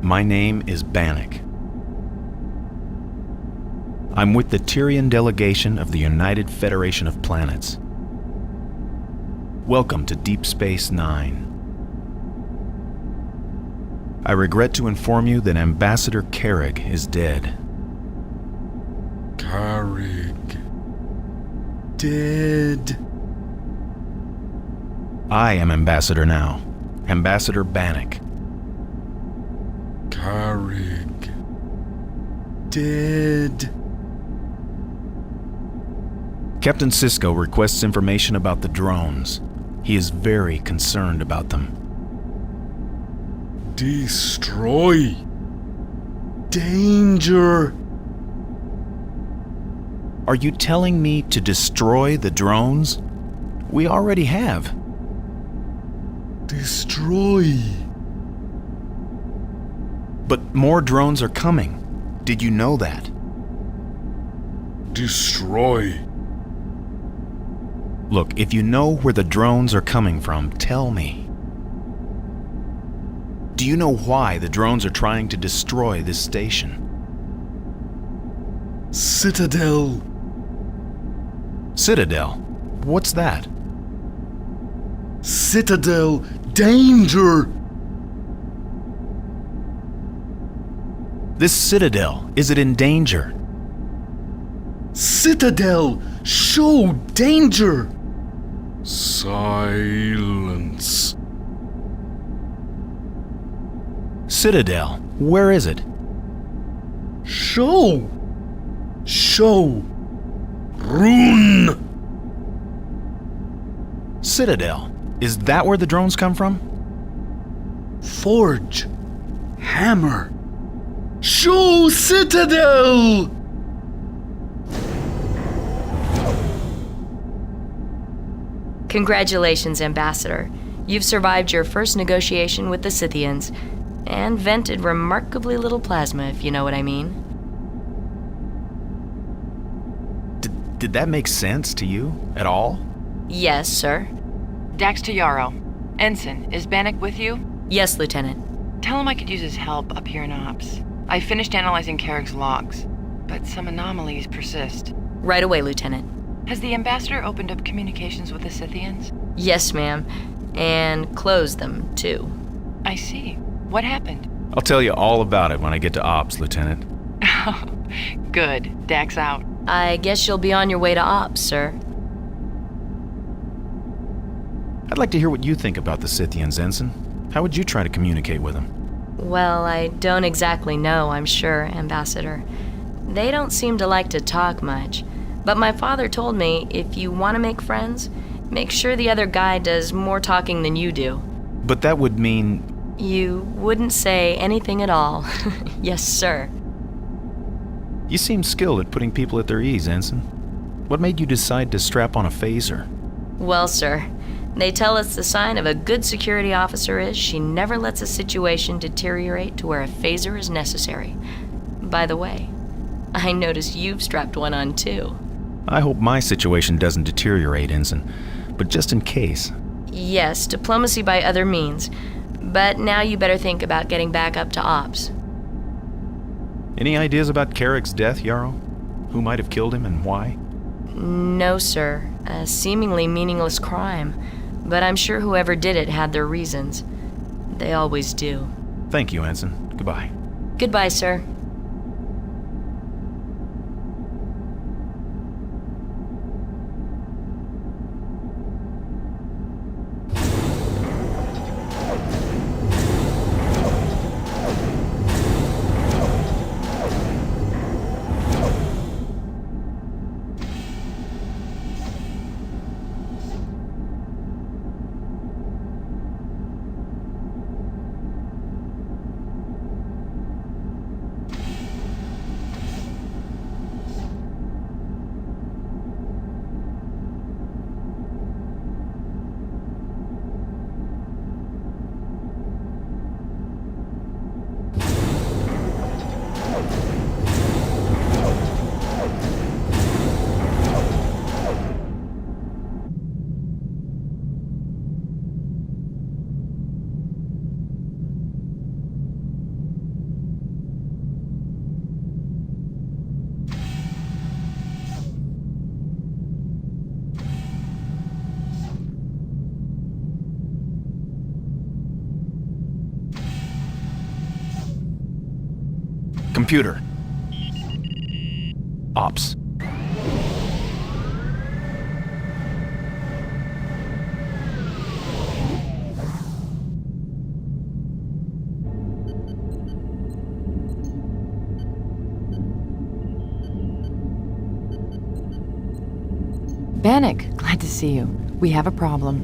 My name is Bannock. I'm with the Tyrian delegation of the United Federation of Planets. Welcome to Deep Space Nine. I regret to inform you that Ambassador Carrig is dead. Carrig. Dead. I am Ambassador now. Ambassador Bannock. Carrig. Dead. Captain Sisko requests information about the drones. He is very concerned about them. Destroy. Danger. Are you telling me to destroy the drones? We already have. Destroy. But more drones are coming. Did you know that? Destroy. Look, if you know where the drones are coming from, tell me. Do you know why the drones are trying to destroy this station? Citadel. Citadel? What's that? Citadel. Danger. This Citadel, is it in danger? Citadel. Show danger. Silence. Citadel, where is it? Show. Show. Rune. Citadel, is that where the drones come from? Forge. Hammer. Show Citadel. Congratulations, Ambassador. You've survived your first negotiation with the Scythians, and vented remarkably little plasma, if you know what I mean. Did that make sense to you at all? Yes, sir. Dax to Yarrow. Ensign, is Bannock with you? Yes, Lieutenant. Tell him I could use his help up here in Ops. I finished analyzing Carrick's logs, but some anomalies persist. Right away, Lieutenant. Has the Ambassador opened up communications with the Scythians? Yes, ma'am. And closed them, too. I see. What happened? I'll tell you all about it when I get to Ops, Lieutenant. Good. Dax out. I guess you'll be on your way to Ops, sir. I'd like to hear what you think about the Scythians, Ensign. How would you try to communicate with them? Well, I don't exactly know, I'm sure, Ambassador. They don't seem to like to talk much. But my father told me if you want to make friends, make sure the other guy does more talking than you do. But that would mean... You wouldn't say anything at all. Yes, sir. You seem skilled at putting people at their ease, Ensign. What made you decide to strap on a phaser? Well, sir, they tell us the sign of a good security officer is she never lets a situation deteriorate to where a phaser is necessary. By the way, I notice you've strapped one on too. I hope my situation doesn't deteriorate, Ensign, but just in case. Yes, diplomacy by other means. But now you better think about getting back up to ops. Any ideas about Carrick's death, Yarrow? Who might have killed him and why? No, sir. A seemingly meaningless crime. But I'm sure whoever did it had their reasons. They always do. Thank you, Ensign. Goodbye. Goodbye, sir. Computer. Ops. Bannock, glad to see you. We have a problem.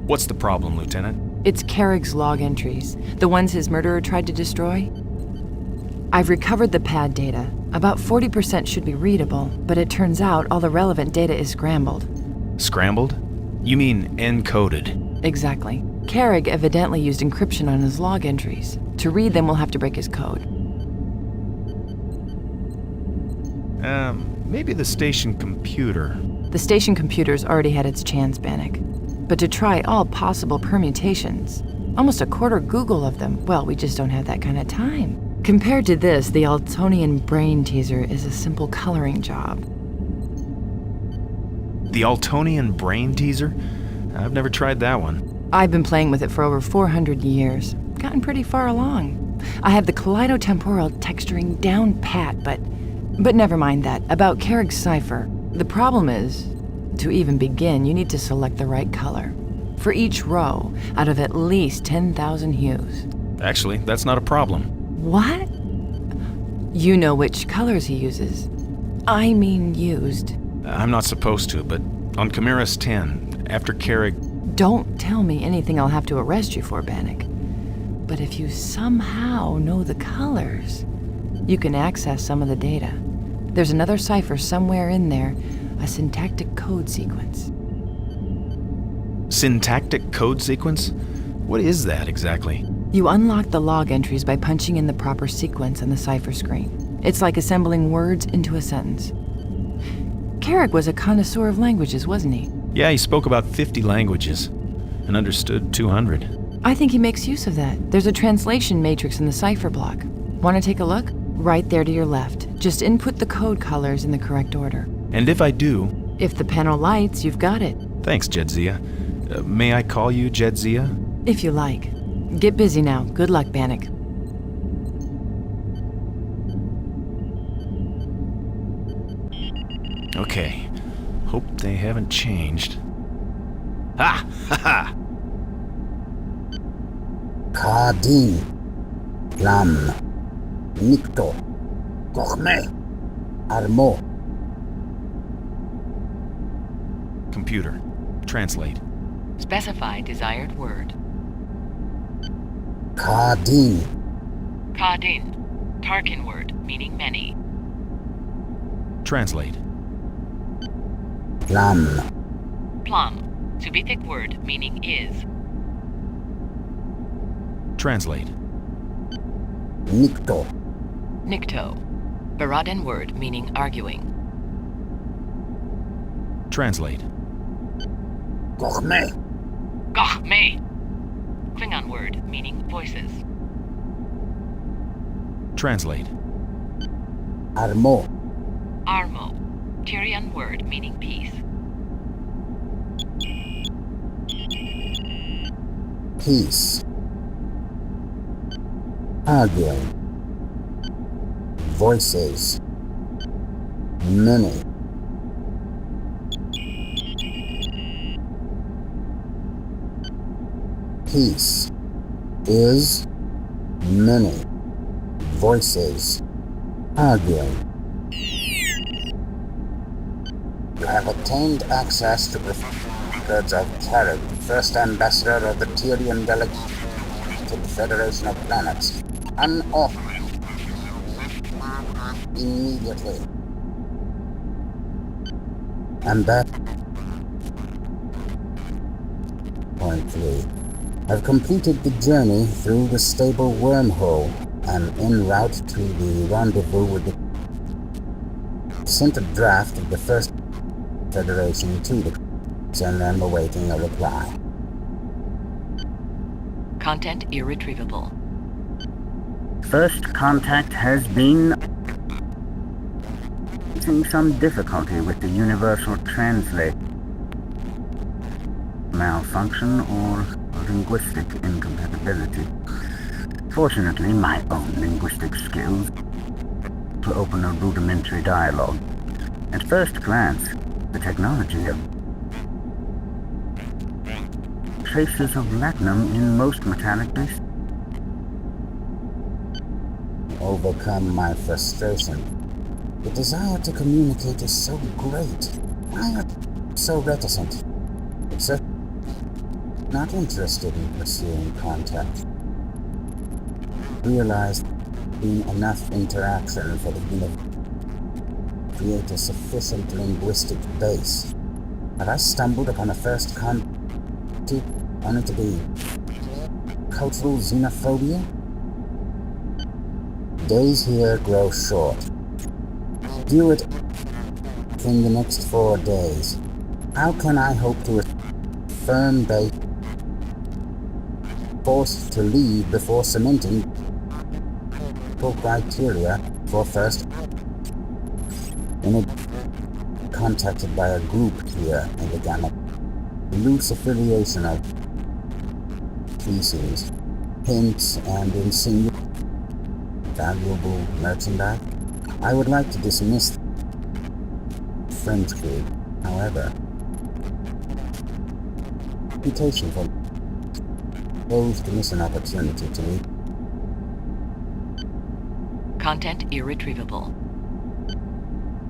What's the problem, Lieutenant? It's Carrick's log entries, the ones his murderer tried to destroy. I've recovered the pad data. About 40% should be readable, but it turns out all the relevant data is scrambled. Scrambled? You mean encoded? Exactly. Carrick evidently used encryption on his log entries. To read them, we'll have to break his code. Maybe the station computer. The station computer's already had its chance, Bannock. But to try all possible permutations, almost a quarter Google of them, well, we just don't have that kind of time. Compared to this, the Altonian brain teaser is a simple coloring job. The Altonian brain teaser? I've never tried that one. I've been playing with it for over 400 years. Gotten pretty far along. I have the kaleidotemporal texturing down pat, but never mind that. About Carrick's cipher. The problem is, to even begin, you need to select the right color. For each row, out of at least 10,000 hues. Actually, that's not a problem. What? You know which colors he uses. I mean used. I'm not supposed to, but on Chimeras 10, after Carrick... Don't tell me anything I'll have to arrest you for, Bannock. But if you somehow know the colors, you can access some of the data. There's another cipher somewhere in there, a syntactic code sequence. Syntactic code sequence? What is that exactly? You unlock the log entries by punching in the proper sequence on the cipher screen. It's like assembling words into a sentence. Carrick was a connoisseur of languages, wasn't he? Yeah, he spoke about 50 languages and understood 200. I think he makes use of that. There's a translation matrix in the cipher block. Want to take a look? Right there to your left. Just input the code colors in the correct order. And if I do... If the panel lights, you've got it. Thanks, Jedzia. May I call you Jedzia? If you like. Get busy now. Good luck, Bannock. Okay. Hope they haven't changed. Ha! Ha ha! Kadin. Lam. Nikto. Korme. Armo. Computer. Translate. Specify desired word. Kadin. Kadin. Tarkin word, meaning many. Translate. Plum. Plum. Subific word, meaning is. Translate. Nikto. Nikto. Baradan word, meaning arguing. Translate. Gochme. Gah-me! Klingon word meaning voices. Translate. Armo. Armo. Tyrian word meaning peace. Peace. Arguing. Voices. Many. Peace is many voices arguing. You have obtained access to the records of Carrick, first ambassador of the Tyrian delegation to the Federation of Planets. Unauthorized. Immediately. Point 3. I've completed the journey through the stable wormhole and en route to the rendezvous with the... Sent a draft of the first Federation to the... and I'm awaiting a reply. Content irretrievable. First contact has been... facing some difficulty with the universal translate. Malfunction or linguistic incompatibility. Fortunately, my own linguistic skills to open a rudimentary dialogue. At first glance, the technology of traces of latinum in most metallic base. Overcome my frustration. The desire to communicate is so great. Why are you so reticent? It's not interested in pursuing contact. Realized being enough interaction for the universe create a sufficient linguistic base. Have I stumbled upon a first contact only to be cultural xenophobia? Days here grow short. Do it in the next 4 days. How can I hope to firm base forced to leave before cementing criteria for first contacted by a group here in the Gamma. Loose affiliation of species, hints and insinuations, valuable merchandise. I would like to dismiss French group, however. Reputation for those to miss an opportunity to meet. Content irretrievable.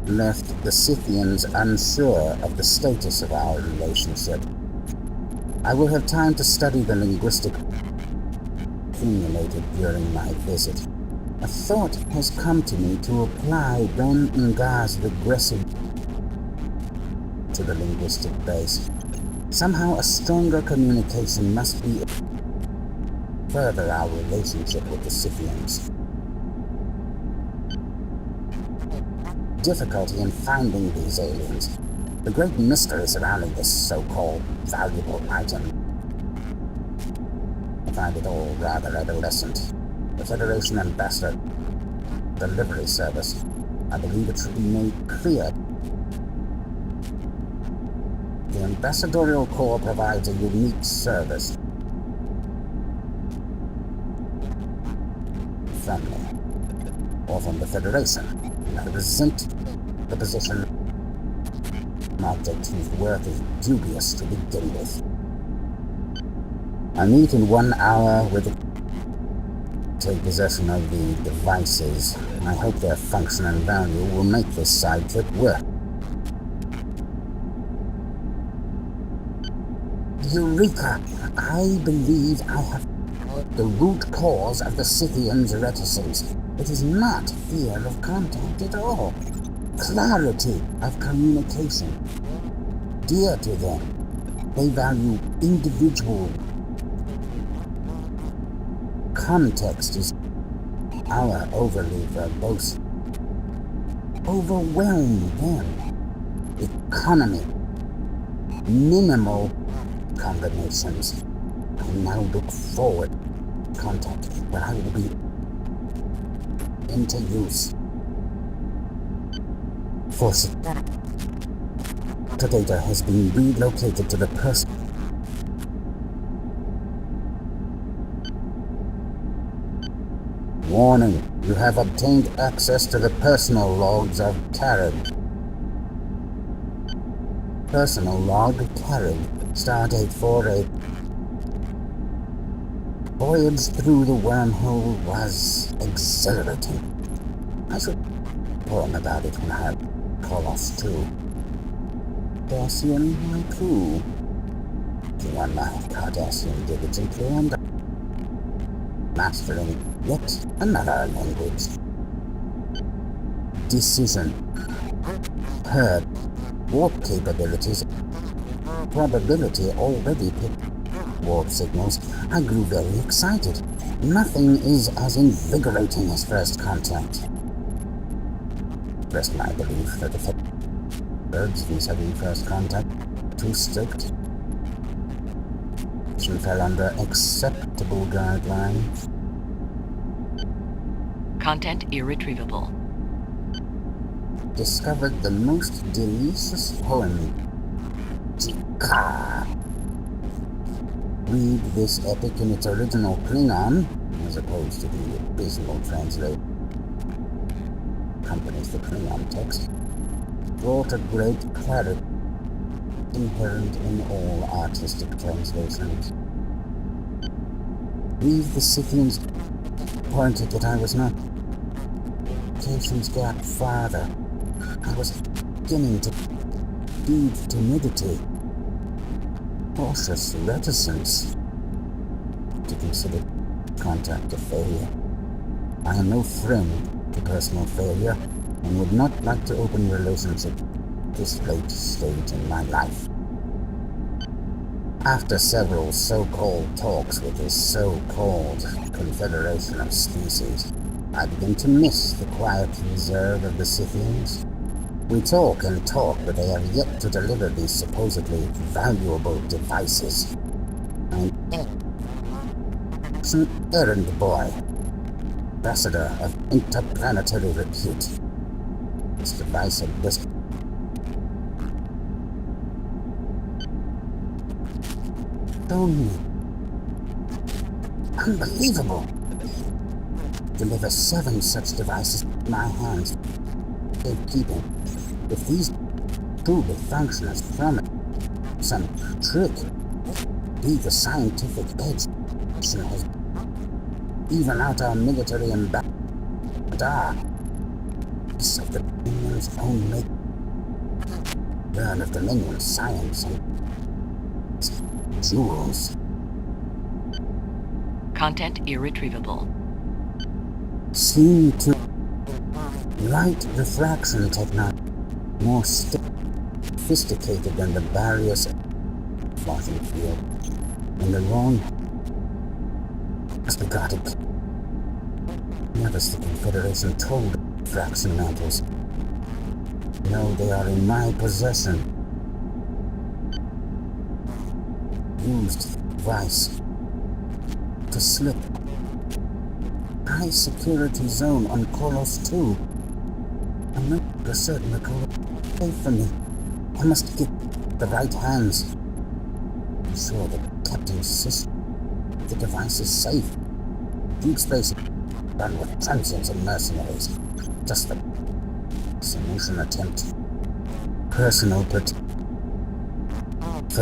Left the Scythians unsure of the status of our relationship. I will have time to study the linguistic accumulated during my visit. A thought has come to me to apply Ren Nga's regressive to the linguistic base. Somehow a stronger communication must be further our relationship with the Scythians. Difficulty in finding these aliens. The great mystery surrounding this so-called valuable item. I find it all rather adolescent. The Federation Ambassador Delivery Service. I believe it should be made clear. The Ambassadorial Corps provides a unique service. From me, or from the Federation. I resent the position an object whose worth is dubious to begin with. I meet in 1 hour with take possession of the devices. I hope their function and value will make this side trip worth. Eureka! I believe I have the root cause of the Scythians' reticence. It is not fear of contact at all. Clarity of communication. Dear to them, they value individual. Context is our overly verbose. Overwhelm them. Economy. Minimal combinations. I now look forward to contact where I will be into use. Force data has been relocated to the person. Warning, you have obtained access to the personal logs of Carib. Personal log Carib, stardate 48. Voyage through the wormhole was exhilarating. I should poem about it when I have Qo'noS 2. Cardassian haiku. To unlock Cardassian diligently and mastering yet another language. Decision. Heard. Warp capabilities. Probability already picked warp signals. I grew very excited. Nothing is as invigorating as first contact. Rest my belief that the birds vis-a-vis first contact too strict. She fell under acceptable guidelines. Content irretrievable. Discovered the most delicious poem. Jika. Read this epic in its original Klingon, as opposed to the abysmal translation. Accompanies the Klingon text. Brought a great clarity inherent in all artistic translations. Read the Scythians pointed that I was not communications gap farther. I was beginning to feed timidity, cautious reticence to consider contact a failure. I am no friend to personal failure and would not like to open relationship at this late stage in my life. After several so-called talks with this so-called Confederation of Species, I begin to miss the quiet reserve of the Scythians. We talk and talk, but they have yet to deliver these supposedly valuable devices. I'm an errand boy, ambassador of interplanetary repute. This device had just shown me. Unbelievable! Deliver 7 such devices in my hands. Safekeeping. If these truly function as promised, some trick, be the scientific edge has even out our military ambassador. Piece of the Dominion's own make. Learn of Dominion science and jewels. Content irretrievable. Seem to light refraction technology more sophisticated than the barriers floating field. In the wrong must be guarded. Never the Confederation told refraction mantles. No, they are in my possession. Used device to slip. High security zone on Qo'noS 2. I'm not certain the code is safe for me. I must get the right hands. Be sure that Captain Sis, the device is safe. Deep space done with transients and mercenaries. Just the solution attempt. Personal for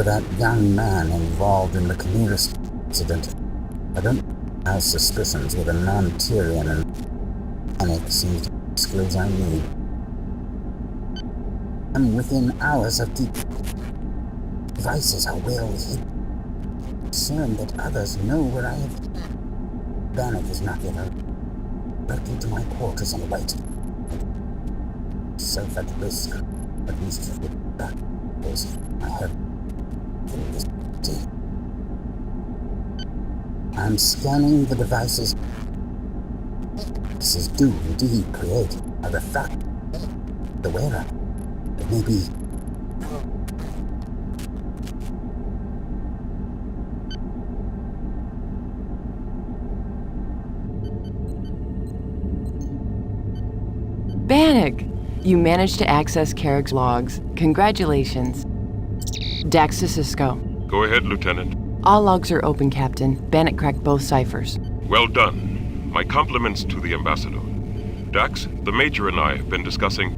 that young man involved in the Chimera's incident. I don't have suspicions with a non-Tyrian and panic seems to disclose I need. I'm within hours of deep devices are well hidden. Concerned that others know where I have. Bannock is not yet out. Back into my quarters and wait. Self at risk, at least for that is I have in this tea. I'm scanning the devices. Devices do indeed create a refract. The wearer. It may be Bannock! You managed to access Carrick's logs. Congratulations. Dax to Cisco. Go ahead, Lieutenant. All logs are open, Captain. Bannock cracked both ciphers. Well done. My compliments to the Ambassador. Dax, the Major and I have been discussing...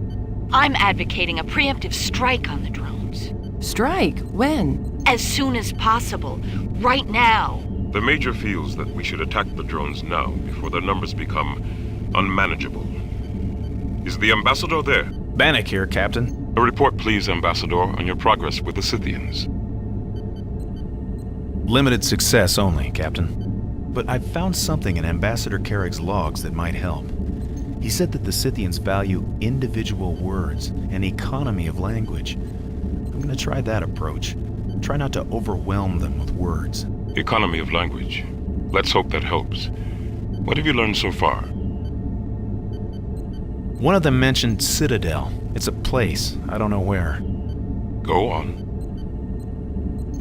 I'm advocating a preemptive strike on the drones. Strike? When? As soon as possible. Right now. The Major feels that we should attack the drones now before their numbers become unmanageable. Is the Ambassador there? Bannock here, Captain. A report, please, Ambassador, on your progress with the Scythians. Limited success only, Captain. But I've found something in Ambassador Carrick's logs that might help. He said that the Scythians value individual words and economy of language. I'm gonna try that approach. Try not to overwhelm them with words. Economy of language. Let's hope that helps. What have you learned so far? One of them mentioned Citadel. It's a place. I don't know where. Go on.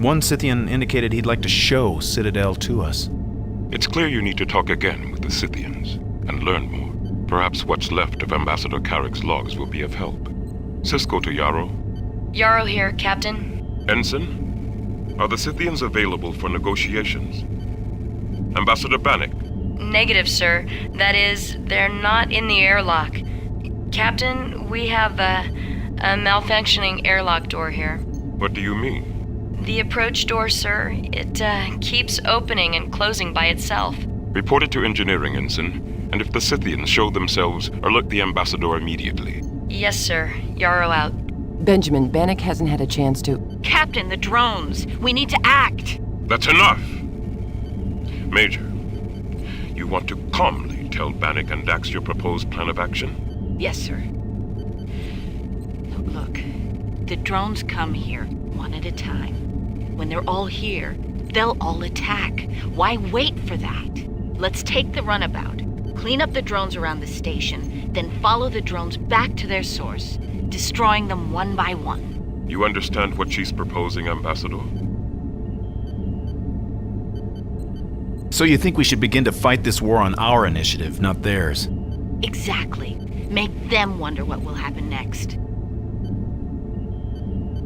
One Scythian indicated he'd like to show Citadel to us. It's clear you need to talk again with the Scythians and learn more. Perhaps what's left of Ambassador Carrick's logs will be of help. Cisco to Yarrow. Yarrow here, Captain. Ensign, are the Scythians available for negotiations? Ambassador Bannock. Negative, sir. That is, they're not in the airlock. Captain, we have a malfunctioning airlock door here. What do you mean? The approach door, sir. It keeps opening and closing by itself. Report it to engineering, Ensign. And if the Scythians show themselves, alert the Ambassador immediately. Yes, sir. Yarrow out. Benjamin, Bannock hasn't had a chance to... Captain, the drones. We need to act. That's enough! Major, you want to calmly tell Bannock and Dax your proposed plan of action? Yes, sir. Look, the drones come here one at a time. When they're all here, they'll all attack. Why wait for that? Let's take the runabout. Clean up the drones around the station, then follow the drones back to their source, destroying them one by one. You understand what she's proposing, Ambassador? So you think we should begin to fight this war on our initiative, not theirs? Exactly. Make them wonder what will happen next.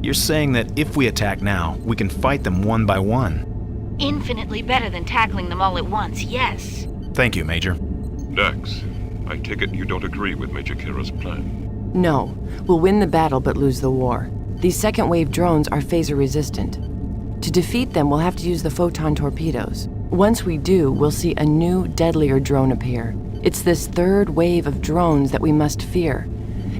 You're saying that if we attack now, we can fight them one by one? Infinitely better than tackling them all at once, yes. Thank you, Major. Dax, I take it you don't agree with Major Kira's plan? No. We'll win the battle but lose the war. These second-wave drones are phaser-resistant. To defeat them, we'll have to use the photon torpedoes. Once we do, we'll see a new, deadlier drone appear. It's this third wave of drones that we must fear.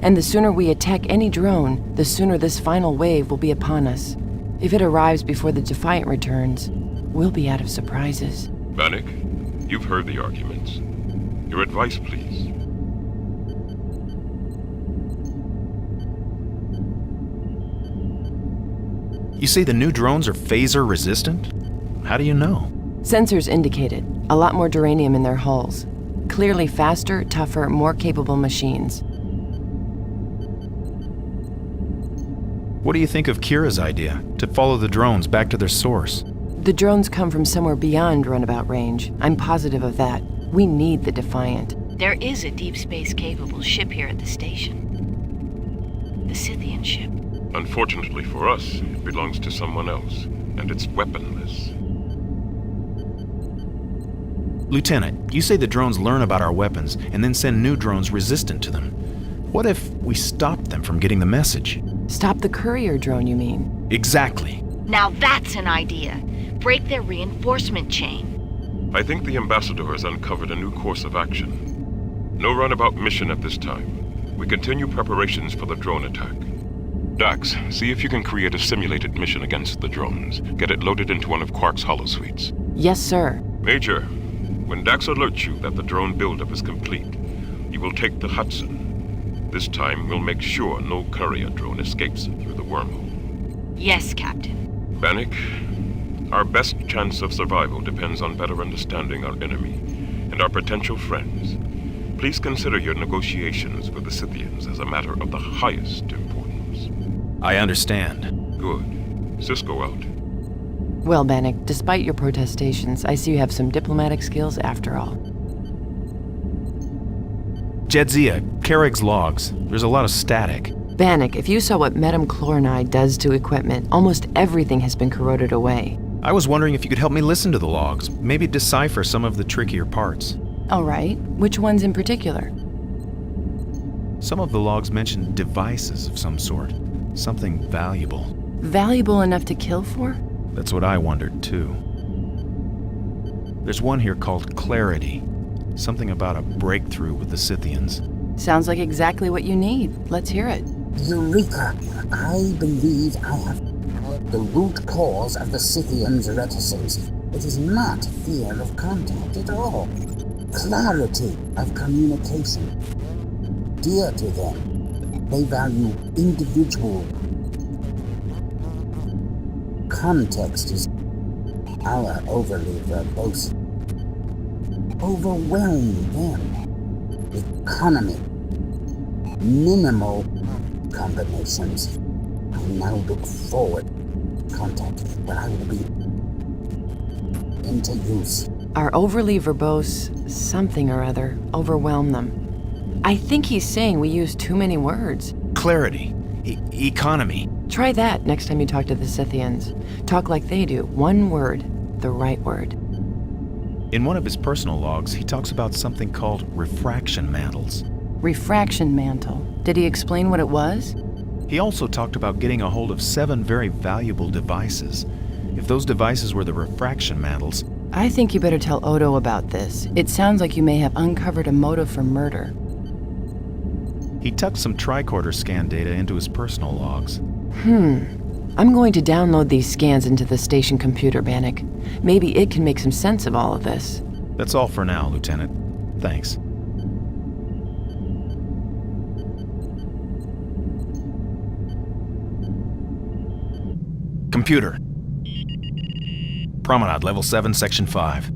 And the sooner we attack any drone, the sooner this final wave will be upon us. If it arrives before the Defiant returns, we'll be out of surprises. Bannock, you've heard the arguments. Your advice, please. You say the new drones are phaser-resistant? How do you know? Sensors indicate it. A lot more duranium in their hulls. Clearly faster, tougher, more capable machines. What do you think of Kira's idea, to follow the drones back to their source? The drones come from somewhere beyond runabout range. I'm positive of that. We need the Defiant. There is a deep space-capable ship here at the station. The Scythian ship. Unfortunately for us, it belongs to someone else, and it's weaponless. Lieutenant, you say the drones learn about our weapons and then send new drones resistant to them. What if we stop them from getting the message? Stop the courier drone, you mean? Exactly. Now that's an idea. Break their reinforcement chain. I think the Ambassador has uncovered a new course of action. No runabout mission at this time. We continue preparations for the drone attack. Dax, see if you can create a simulated mission against the drones. Get it loaded into one of Quark's holosuites. Yes, sir. Major, when Dax alerts you that the drone buildup is complete, you will take the Hudson. This time, we'll make sure no courier drone escapes through the wormhole. Yes, Captain. Bannock, our best chance of survival depends on better understanding our enemy and our potential friends. Please consider your negotiations with the Scythians as a matter of the highest importance. I understand. Good. Cisco out. Well, Bannock, despite your protestations, I see you have some diplomatic skills after all. Jedzia, Carrick's logs. There's a lot of static. Bannock, if you saw what metachlorinide does to equipment, almost everything has been corroded away. I was wondering if you could help me listen to the logs, maybe decipher some of the trickier parts. All right. Which ones in particular? Some of the logs mention devices of some sort. Something valuable. Valuable enough to kill for? That's what I wondered, too. There's one here called Clarity. Something about a breakthrough with the Scythians. Sounds like exactly what you need. Let's hear it. Eureka! I believe I have the root cause of the Scythians' reticence. It is not fear of contact at all. Clarity of communication. Dear to them, they value individual. Context is our overly verbose. Overwhelm them. Economy. Minimal combinations. I now look forward to contact where I will be into use. Our overly verbose something or other overwhelm them. I think he's saying we use too many words. Clarity. Economy. Try that next time you talk to the Scythians. Talk like they do. One word. The right word. In one of his personal logs, he talks about something called refraction mantles. Refraction mantle. Did he explain what it was? He also talked about getting a hold of 7 very valuable devices. If those devices were the refraction mantles... I think you better tell Odo about this. It sounds like you may have uncovered a motive for murder. He tucked some tricorder scan data into his personal logs. I'm going to download these scans into the station computer, Bannock. Maybe it can make some sense of all of this. That's all for now, Lieutenant. Thanks. Computer. Promenade, level 7, section 5.